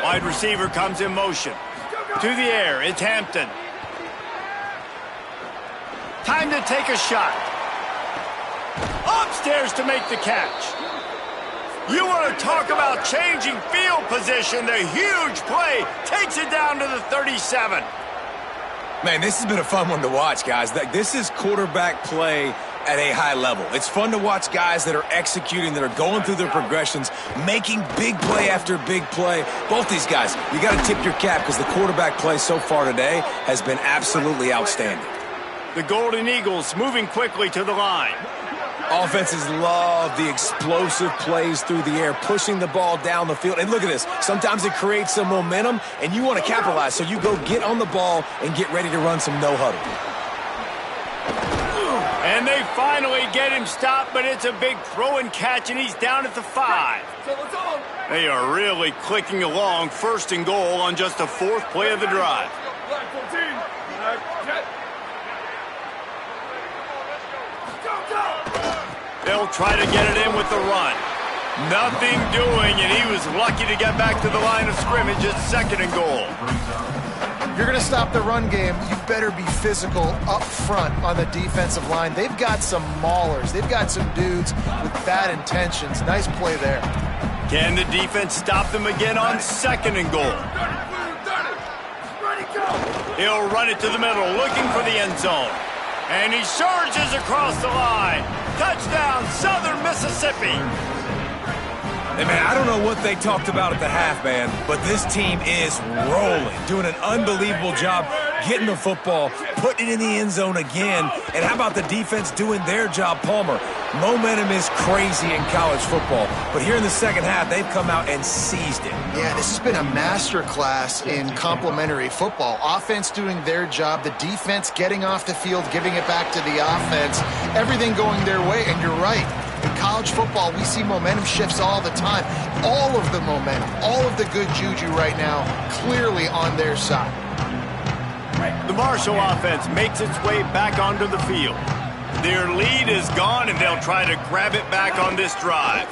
Wide receiver comes in motion. To the air, it's Hampton. Time to take a shot. Upstairs to make the catch. You want to talk about changing field position. The huge play takes it down to the 37. Man, this has been a fun one to watch, guys. This is quarterback play at a high level. It's fun to watch guys that are executing, that are going through their progressions, making big play after big play. Both these guys, you got to tip your cap because the quarterback play so far today has been absolutely outstanding. The Golden Eagles moving quickly to the line. Offenses love the explosive plays through the air, pushing the ball down the field. And look at this. Sometimes it creates some momentum, and you want to capitalize. So you go get on the ball and get ready to run some no-huddle. And they finally get him stopped, but it's a big throw and catch, and he's down at the 5. They are really clicking along, 1st and goal on just the 4th play of the drive. They'll try to get it in with the run. Nothing doing, and he was lucky to get back to the line of scrimmage at 2nd and goal. If you're going to stop the run game, you better be physical up front on the defensive line. They've got some maulers. They've got some dudes with bad intentions. Nice play there. Can the defense stop them again on 2nd and goal? He'll run it to the middle, looking for the end zone. And he surges across the line. Touchdown, Southern Mississippi. Hey, man, I don't know what they talked about at the half, man, but this team is rolling, doing an unbelievable job getting the football, putting it in the end zone again. And how about the defense doing their job, Palmer? Momentum is crazy in college football, but here in the second half, they've come out and seized it. Yeah, this has been a masterclass in complementary football. Offense doing their job, the defense getting off the field, giving it back to the offense, everything going their way, and you're right. In college football, we see momentum shifts all the time. All of the momentum, all of the good juju right now, clearly on their side. The Marshall offense makes its way back onto the field. Their lead is gone, and they'll try to grab it back on this drive.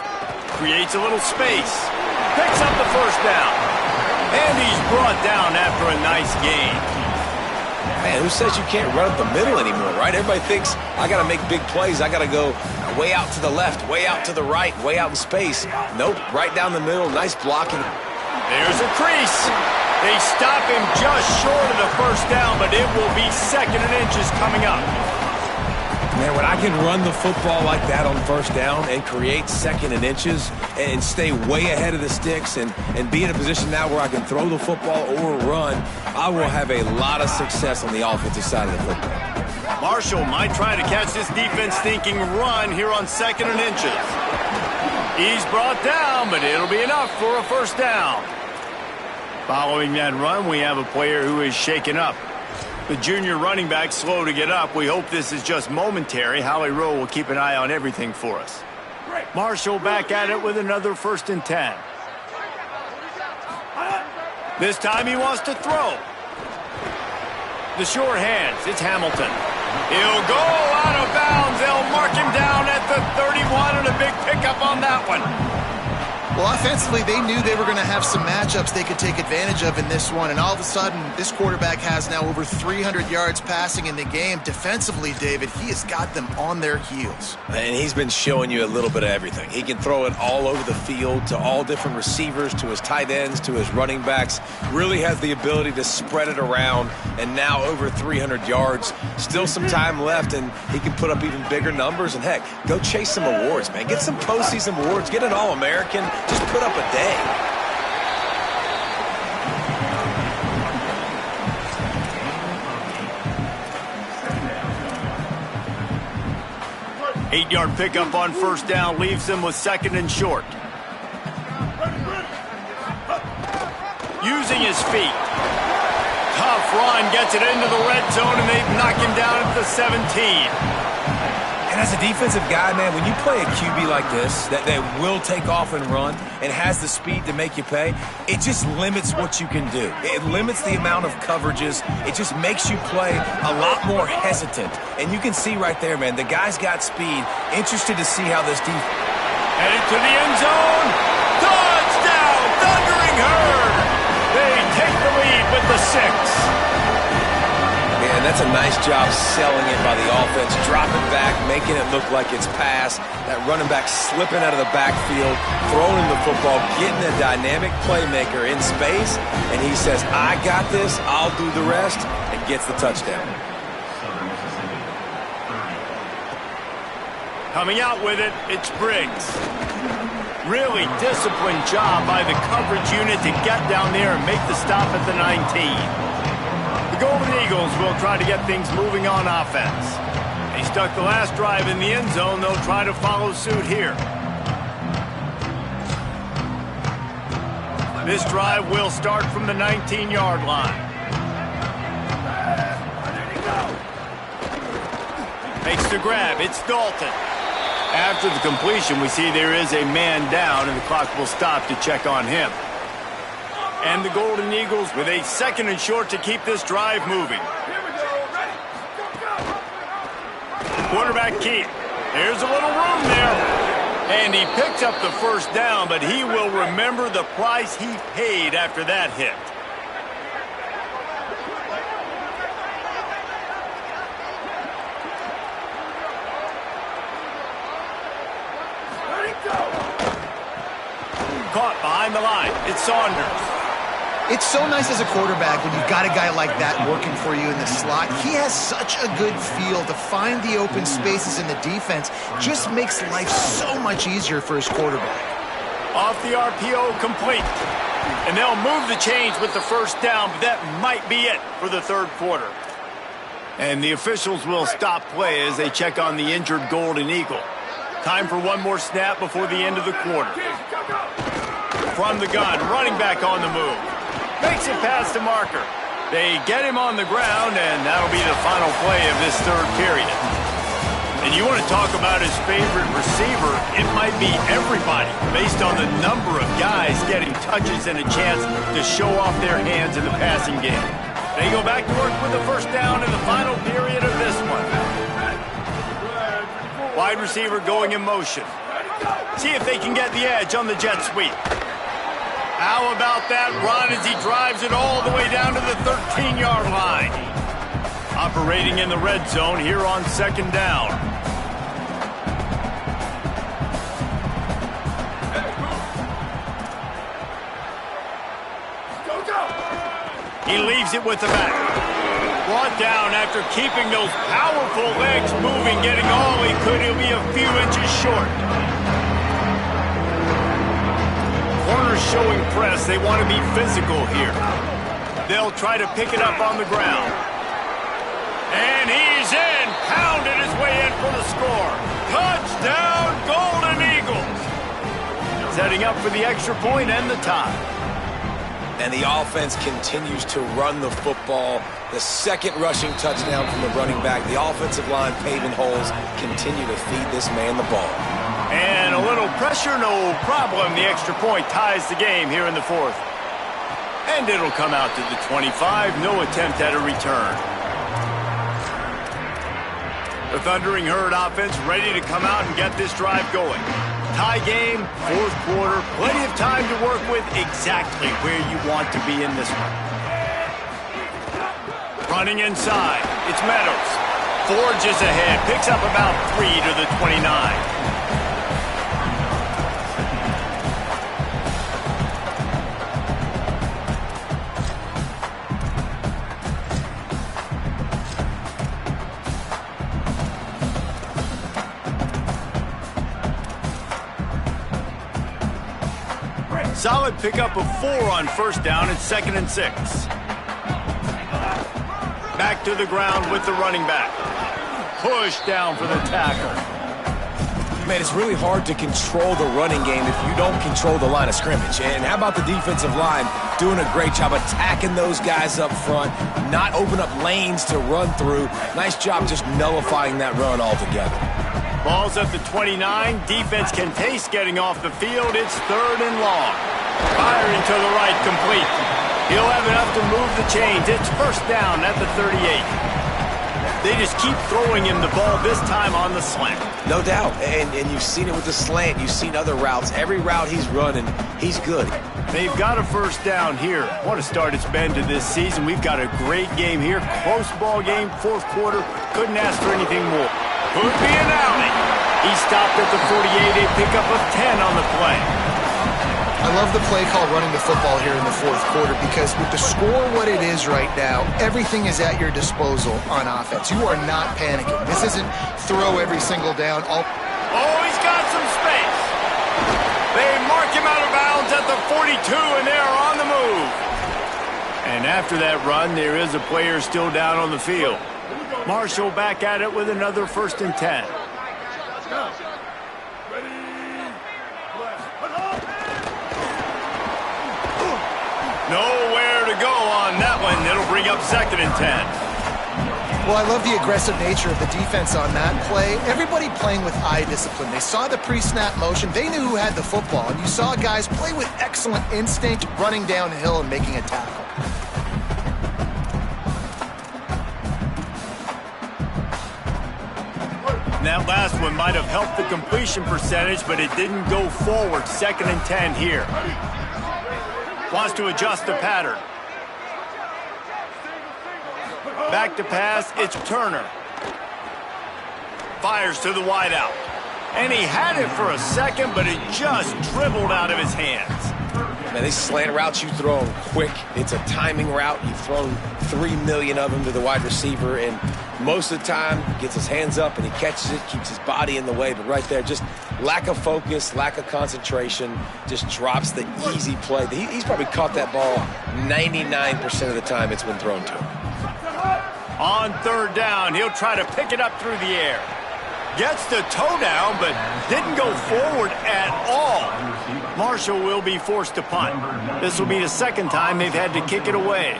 Creates a little space. Picks up the 1st down. And he's brought down after a nice gain. Man, who says you can't run up the middle anymore, right? Everybody thinks, I got to make big plays. I got to go way out to the left, way out to the right, way out in space. Nope, right down the middle. Nice blocking. There's a crease. They stop him just short of the 1st down, but it will be 2nd and inches coming up. Man, when I can run the football like that on 1st down and create 2nd and inches and stay way ahead of the sticks and be in a position now where I can throw the football or run, I will have a lot of success on the offensive side of the football. Marshall might try to catch this defense thinking run here on 2nd and inches. He's brought down, but it'll be enough for a 1st down. Following that run, we have a player who is shaken up. The junior running back slow to get up. We hope this is just momentary. Holly Rowe will keep an eye on everything for us. Marshall back at it with another 1st and 10. This time he wants to throw. The short hands, it's Hamilton. He'll go out of bounds. They'll mark him down at the 31 and a big pickup on that one. Well, offensively, they knew they were going to have some matchups they could take advantage of in this one, and all of a sudden, this quarterback has now over 300 yards passing in the game. Defensively, David, he has got them on their heels. And he's been showing you a little bit of everything. He can throw it all over the field to all different receivers, to his tight ends, to his running backs. Really has the ability to spread it around, and now over 300 yards. Still some time left, and he can put up even bigger numbers. And, heck, go chase some awards, man. Get some postseason awards. Get an All-American. Just put up a day. Eight-yard pickup on 1st down leaves them with 2nd and short. Using his feet. Tough run, gets it into the red zone, and they've knocked him down at the 17. And as a defensive guy, man, when you play a QB like this that will take off and run and has the speed to make you pay, it just limits what you can do. It limits the amount of coverages. It just makes you play a lot more hesitant. And you can see right there, man, the guy's got speed. Interested to see how this defense... Headed to the end zone. Touchdown, Thundering Herd. They take the lead with the 6. And that's a nice job selling it by the offense, dropping back, making it look like it's pass. That running back slipping out of the backfield, throwing the football, getting a dynamic playmaker in space, and he says, I got this, I'll do the rest, and gets the touchdown. Coming out with it, it's Briggs. Really disciplined job by the coverage unit to get down there and make the stop at the 19. The Golden Eagles will try to get things moving on offense. They stuck the last drive in the end zone. They'll try to follow suit here. This drive will start from the 19-yard line. Makes the grab. It's Dalton. After the completion, we see there is a man down, and the clock will stop to check on him. And the Golden Eagles with a 2nd and short to keep this drive moving. Quarterback keep. There's a little room there. And he picks up the first down, but he will remember the price he paid after that hit. Caught behind the line. It's Saunders. It's so nice as a quarterback when you've got a guy like that working for you in the slot. He has such a good feel to find the open spaces in the defense. Just makes life so much easier for his quarterback. Off the RPO, complete. And they'll move the chains with the first down, but that might be it for the third quarter. And the officials will stop play as they check on the injured Golden Eagle. Time for one more snap before the end of the quarter. From the gun, running back on the move. Makes it past the marker. They get him on the ground, and that'll be the final play of this third period. And you want to talk about his favorite receiver, it might be everybody, based on the number of guys getting touches and a chance to show off their hands in the passing game. They go back to work with the first down in the final period of this one. Wide receiver going in motion. See if they can get the edge on the jet sweep. How about that run as he drives it all the way down to the 13-yard line? Operating in the red zone here on 2nd down. He leaves it with the back. Brought down after keeping those powerful legs moving, getting all he could. He'll be a few inches short. Corners showing press. They want to be physical here. They'll try to pick it up on the ground. And he's in. Pounded his way in for the score. Touchdown, Golden Eagles. Setting up for the extra point and the tie. And the offense continues to run the football. The 2nd rushing touchdown from the running back. The offensive line paving holes. Continue to feed this man the ball. And a little pressure, no problem. The extra point ties the game here in the 4th. And it'll come out to the 25. No attempt at a return. The Thundering Herd offense ready to come out and get this drive going. Tie game, 4th quarter. Plenty of time to work with, exactly where you want to be in this one. Running inside. It's Meadows. Forges ahead. Picks up about 3 to the 29. Solid pickup of 4 on first down. It's 2nd and 6. Back to the ground with the running back. Push down for the tackle. Man, it's really hard to control the running game if you don't control the line of scrimmage. And how about the defensive line doing a great job attacking those guys up front, not open up lanes to run through. Nice job just nullifying that run altogether. Ball's at the 29. Defense can taste getting off the field. It's 3rd and long. Firing to the right, complete. He'll have enough to move the chains. It's first down at the 38. They just keep throwing him the ball, this time on the slant. No doubt, and you've seen it with the slant. You've seen other routes. Every route he's running, he's good. They've got a first down here. What a start it's been to this season. We've got a great game here. Close ball game, 4th quarter. Couldn't ask for anything more. Could be an outing. He stopped at the 48, a pickup of 10 on the play. I love the play call running the football here in the 4th quarter because with the score what it is right now, everything is at your disposal on offense. You are not panicking. This isn't throw every single down. Oh, he's got some space. They mark him out of bounds at the 42, and they are on the move. And after that run, there is a player still down on the field. Marshall back at it with another 1st and 10. Nowhere to go on that one. It'll bring up 2nd and 10. Well, I love the aggressive nature of the defense on that play. Everybody playing with eye discipline. They saw the pre-snap motion. They knew who had the football. And you saw guys play with excellent instinct, running downhill and making a tackle. And that last one might have helped the completion percentage, but it didn't go forward. 2nd and 10 here. Wants to adjust the pattern. Back to pass, it's Turner. Fires to the wideout. And he had it for a second, but it just dribbled out of his hands. Man, these slant routes you throw them quick. It's a timing route. You've thrown 3 million of them to the wide receiver, and most of the time gets his hands up and he catches it, keeps his body in the way. But right there, just lack of focus, lack of concentration, just drops the easy play. He's probably caught that ball 99% of the time it's been thrown to him. On 3rd down, he'll try to pick it up through the air. Gets the toe down, but didn't go forward at all. Marshall will be forced to punt. This will be the 2nd time they've had to kick it away.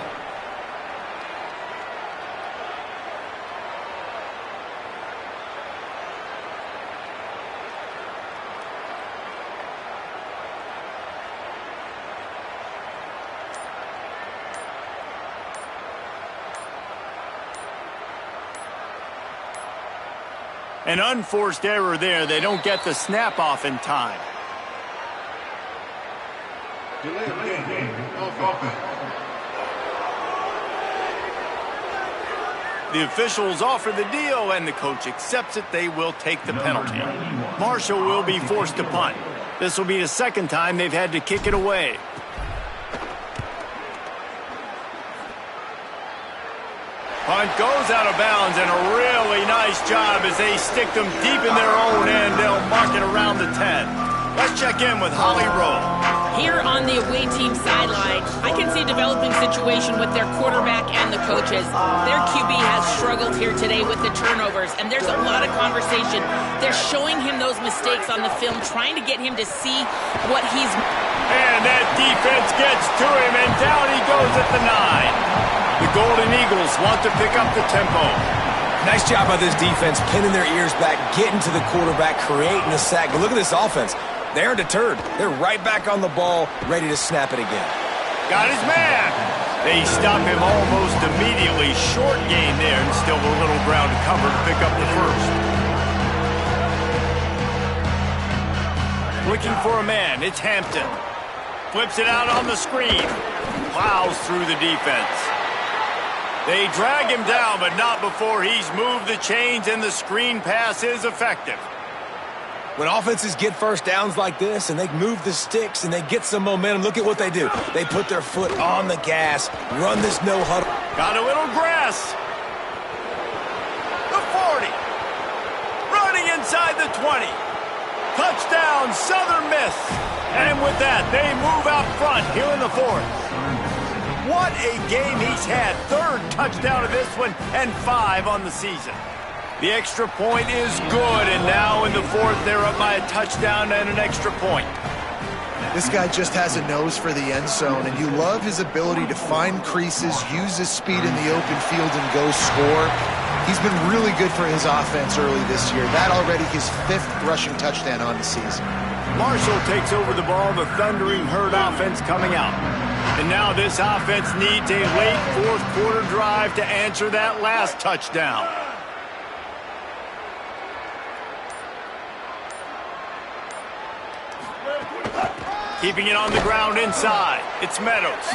An unforced error there. They don't get the snap off in time. The officials offer the deal, and the coach accepts it. They will take the penalty. Marshall will be forced to punt. This will be the 2nd time they've had to kick it away. Punt goes out of bounds, and a really nice job as they stick them deep in their own end. They'll mark it around the 10. Let's check in with Holly Rowe. Here on the away team sideline, I can see a developing situation with their quarterback and the coaches. Their QB has struggled here today with the turnovers, and there's a lot of conversation. They're showing him those mistakes on the film, trying to get him to see what he's... And that defense gets to him, and down he goes at the 9. The Golden Eagles want to pick up the tempo. Nice job by this defense, pinning their ears back, getting to the quarterback, creating the sack. But look at this offense. They aren't deterred. They're right back on the ball, ready to snap it again. Got his man. They stop him almost immediately. Short gain there, and still a little ground to cover to pick up the 1st. Looking for a man. It's Hampton. Flips it out on the screen. Plows through the defense. They drag him down, but not before he's moved the chains, and the screen pass is effective. When offenses get 1st downs like this and they move the sticks and they get some momentum, look at what they do. They put their foot on the gas, run this no huddle. Got a little grass. The 40. Running inside the 20. Touchdown, Southern Miss. And with that, they move out front here in the 4th. What a game he's had. 3rd touchdown of this one and 5 on the season. The extra point is good, and now in the 4th, they're up by a touchdown and an extra point. This guy just has a nose for the end zone, and you love his ability to find creases, use his speed in the open field, and go score. He's been really good for his offense early this year. That already his 5th rushing touchdown on the season. Marshall takes over the ball, the Thundering Herd offense coming out. And now this offense needs a late 4th quarter drive to answer that last touchdown. Keeping it on the ground inside. It's Meadows.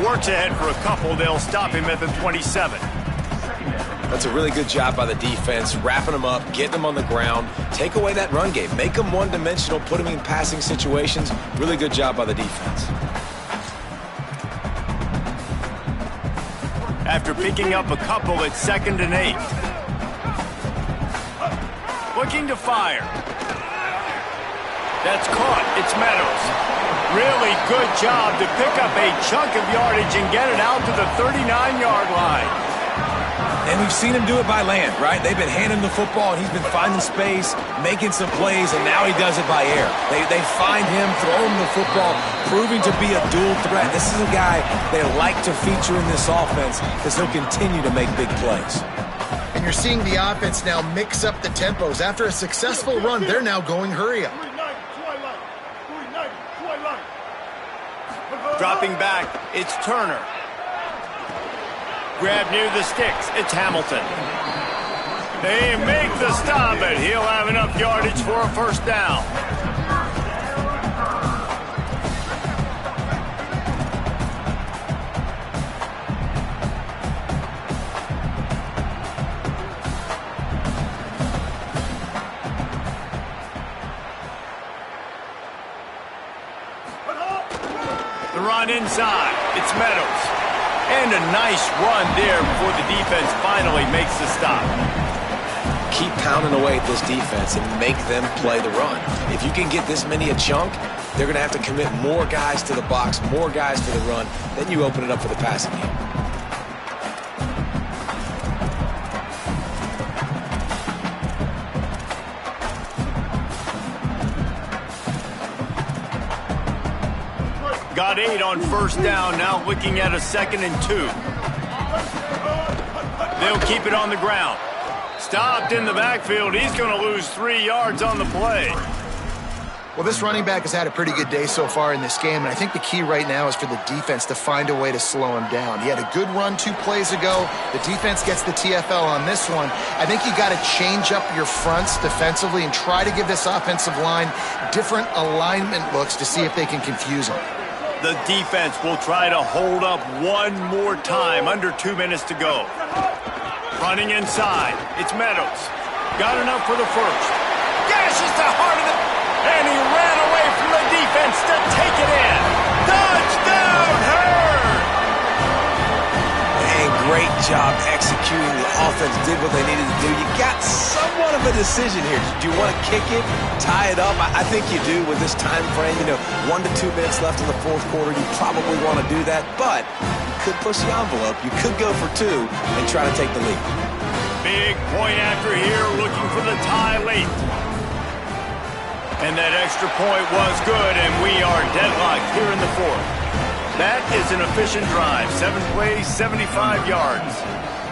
Works ahead for a couple. They'll stop him at the 27. That's a really good job by the defense, wrapping them up, getting them on the ground, take away that run game, make them one-dimensional, put them in passing situations. Really good job by the defense. After picking up a couple, it's 2nd and 8. Looking to fire. That's caught. It's Meadows. Really good job to pick up a chunk of yardage and get it out to the 39-yard line. And we've seen him do it by land, right? They've been handing the football, and he's been finding space, making some plays, and now he does it by air. They find him, throw him the football, proving to be a dual threat. This is a guy they like to feature in this offense because he'll continue to make big plays. And you're seeing the offense now mix up the tempos. After a successful run, they're now going hurry up. Dropping back, it's Turner. Grab near the sticks, it's Hamilton. They make the stop, but he'll have enough yardage for a first down. The run inside, it's Meadows. And a nice run there before the defense finally makes the stop. Keep pounding away at this defense and make them play the run. If you can get this many a chunk, they're going to have to commit more guys to the box, more guys to the run. Then you open it up for the passing game. Got 8 on first down, now looking at a 2nd and 2. They'll keep it on the ground. Stopped in the backfield. He's going to lose 3 yards on the play. Well, this running back has had a pretty good day so far in this game, and I think the key right now is for the defense to find a way to slow him down. He had a good run 2 plays ago. The defense gets the TFL on this one. I think you got to change up your fronts defensively and try to give this offensive line different alignment looks to see if they can confuse him. The defense will try to hold up one more time. Under 2 minutes to go. Running inside. It's Meadows. Got enough for the first. Gashes the heart of it. And he ran away from the defense to take it in. Touchdown, Hurd! And great job executing. The offense did what they needed to do. You got somewhat of a decision here. Do you want to kick it, tie it up? I think you do with this time frame. 1 to 2 minutes left in the fourth quarter. You probably want to do that, but you could push the envelope. You could go for 2 and try to take the lead. Big point after here, looking for the tie late. And that extra point was good, and we are deadlocked here in the fourth. That is an efficient drive. 7 plays, 75 yards.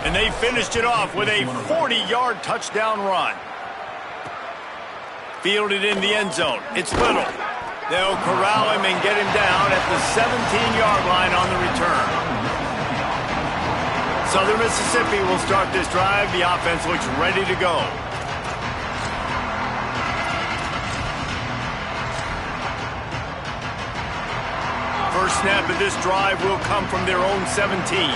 And they finished it off with a 40-yard touchdown run. Fielded in the end zone. It's Little. They'll corral him and get him down at the 17-yard line on the return. Southern Mississippi will start this drive. The offense looks ready to go. First snap of this drive will come from their own 17.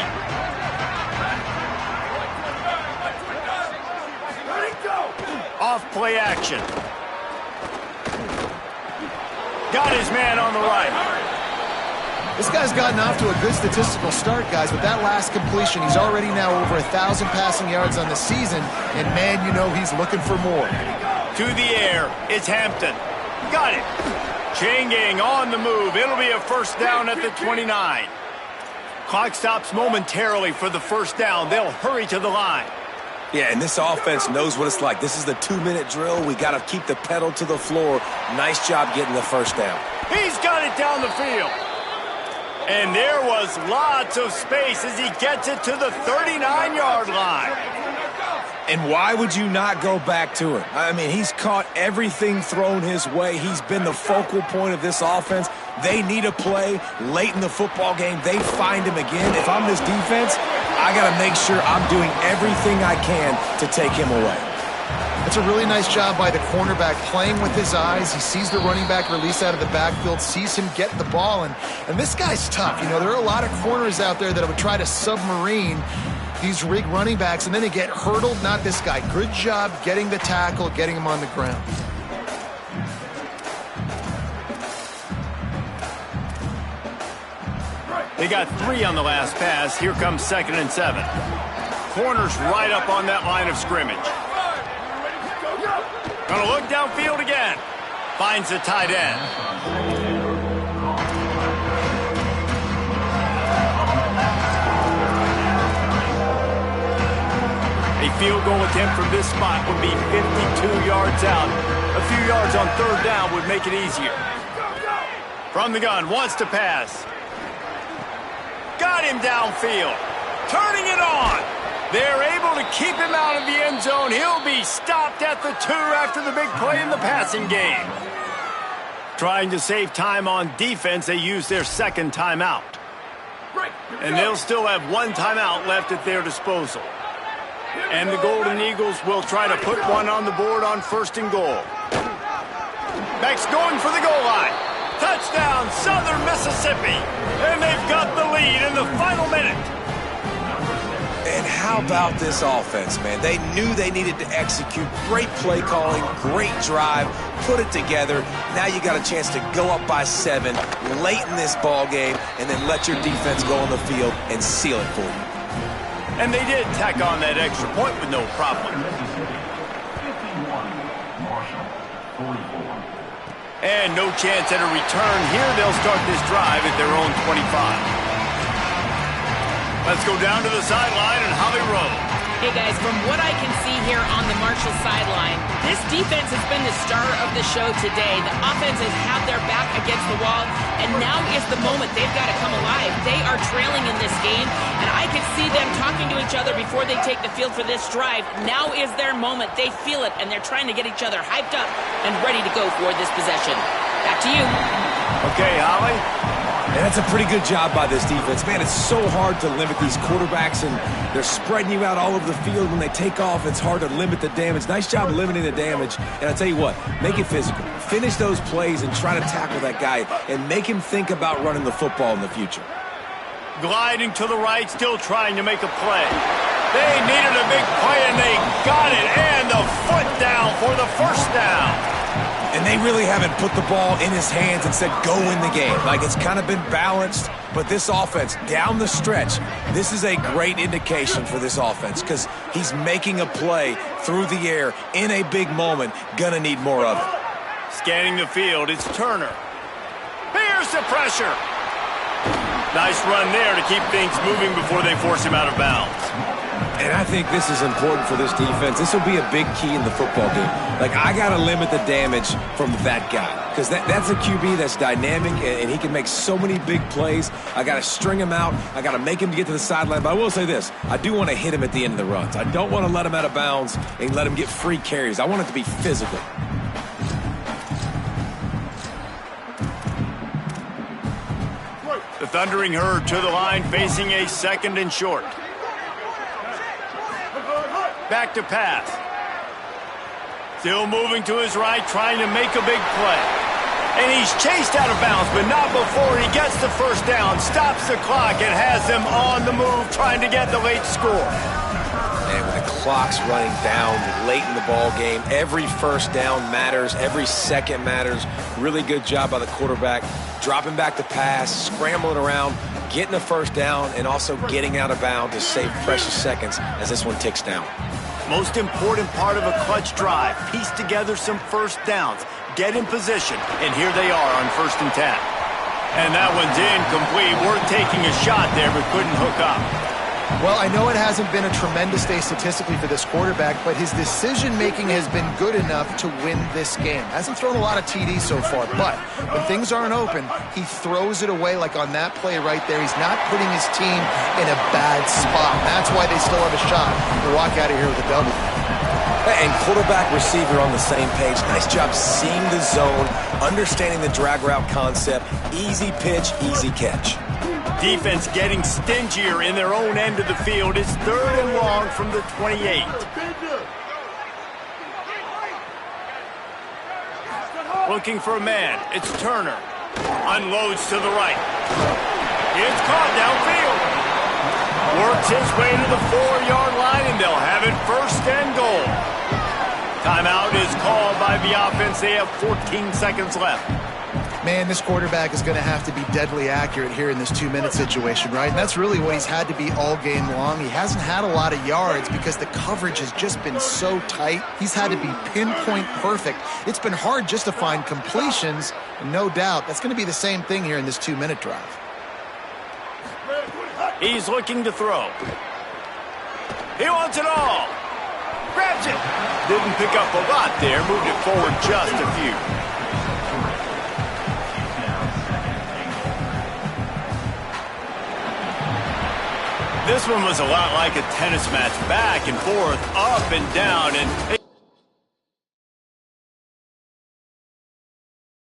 Off play action. Got his man on the right. This guy's gotten off to a good statistical start, guys. With that last completion, he's already now over 1,000 passing yards on the season. And, man, he's looking for more. To the air. It's Hampton. Got it. Chain gang on the move. It'll be a first down at the 29. Clock stops momentarily for the first down. They'll hurry to the line. Yeah, and this offense knows what it's like. This is the 2-minute drill. We got to keep the pedal to the floor. Nice job getting the first down. He's got it down the field. And there was lots of space as he gets it to the 39-yard line. And why would you not go back to it? I mean, he's caught everything thrown his way. He's been the focal point of this offense. They need a play late in the football game. They find him again. If I'm this defense, I got to make sure I'm doing everything I can to take him away. It's a really nice job by the cornerback playing with his eyes. He sees the running back release out of the backfield, sees him get the ball, and this guy's tough. There are a lot of corners out there that would try to submarine these rig running backs, and then they get hurdled. Not this guy. Good job getting the tackle, getting him on the ground. They got 3 on the last pass. Here comes 2nd and 7. Corners right up on that line of scrimmage. Gonna look downfield again. Finds the tight end. A field goal attempt from this spot would be 52 yards out. A few yards on third down would make it easier. From the gun, wants to pass. Got him downfield. Turning it on. They're able to keep him out of the end zone. He'll be stopped at the 2 after the big play in the passing game. Trying to save time on defense, they use their second timeout. And they'll still have one timeout left at their disposal. And the Golden Eagles will try to put one on the board on 1st and goal. Beck's going for the goal line. Touchdown, Southern Mississippi. And they've got the lead in the final minute. And how about this offense, man? They knew they needed to execute. Great play calling, great drive, put it together. Now you got a chance to go up by 7 late in this ball game and then let your defense go on the field and seal it for you. And they did tack on that extra point with no problem. And no chance at a return here. They'll start this drive at their own 25. Let's go down to the sideline and Holly Rowe. Hey, guys, from what I can see here on the Marshall sideline, this defense has been the star of the show today. The offense has had their back against the wall, and now is the moment they've got to come alive. They are trailing in this game, and I can see them talking to each other before they take the field for this drive. Now is their moment. They feel it, and they're trying to get each other hyped up and ready to go for this possession. Back to you. Okay, Holly. And that's a pretty good job by this defense. Man, it's so hard to limit these quarterbacks, and they're spreading you out all over the field. When they take off, it's hard to limit the damage. Nice job limiting the damage. And I tell you what, make it physical. Finish those plays and try to tackle that guy and make him think about running the football in the future. Gliding to the right, still trying to make a play. They needed a big play, and they got it. And the foot down for the 1st down. And they really haven't put the ball in his hands and said, go win the game. Like, it's kind of been balanced, but this offense, down the stretch, this is a great indication for this offense because he's making a play through the air in a big moment. Gonna need more of it. Scanning the field, it's Turner. Here's the pressure. Nice run there to keep things moving before they force him out of bounds. And I think this is important for this defense. This will be a big key in the football game. Like, I got to limit the damage from that guy because that's a QB that's dynamic, and he can make so many big plays. I got to string him out. I got to make him get to the sideline. But I will say this. I do want to hit him at the end of the runs. I don't want to let him out of bounds and let him get free carries. I want it to be physical. The Thundering Herd to the line, facing a 2nd and short. Back to pass. Still moving to his right, trying to make a big play. And he's chased out of bounds, but not before he gets the 1st down, stops the clock, and has them on the move, trying to get the late score. And when the clock's running down late in the ball game, every 1st down matters, every second matters. Really good job by the quarterback, dropping back to pass, scrambling around, getting a 1st down, and also getting out of bounds to save precious seconds as this one ticks down. Most important part of a clutch drive, piece together some 1st downs, get in position, and here they are on 1st and 10. And that one's incomplete. Worth taking a shot there, but couldn't hook up. Well, I know it hasn't been a tremendous day statistically for this quarterback, but his decision-making has been good enough to win this game. Hasn't thrown a lot of TDs so far, but when things aren't open, he throws it away like on that play right there. He's not putting his team in a bad spot. That's why they still have a shot to walk out of here with a W. And quarterback, receiver on the same page. Nice job seeing the zone, understanding the drag route concept. Easy pitch, easy catch. Defense getting stingier in their own end of the field. It's 3rd and long from the 28. Looking for a man. It's Turner. Unloads to the right. It's caught downfield. Works his way to the 4-yard line, and they'll have it 1st and goal. Timeout is called by the offense. They have 14 seconds left. Man, this quarterback is going to have to be deadly accurate here in this 2-minute situation, right? And that's really what he's had to be all game long. He hasn't had a lot of yards because the coverage has just been so tight. He's had to be pinpoint perfect. It's been hard just to find completions, and no doubt that's going to be the same thing here in this 2-minute drive. He's looking to throw. He wants it all. Grabs it. Didn't pick up a lot there. Moved it forward just a few. This one was a lot like a tennis match. Back and forth, up and down. And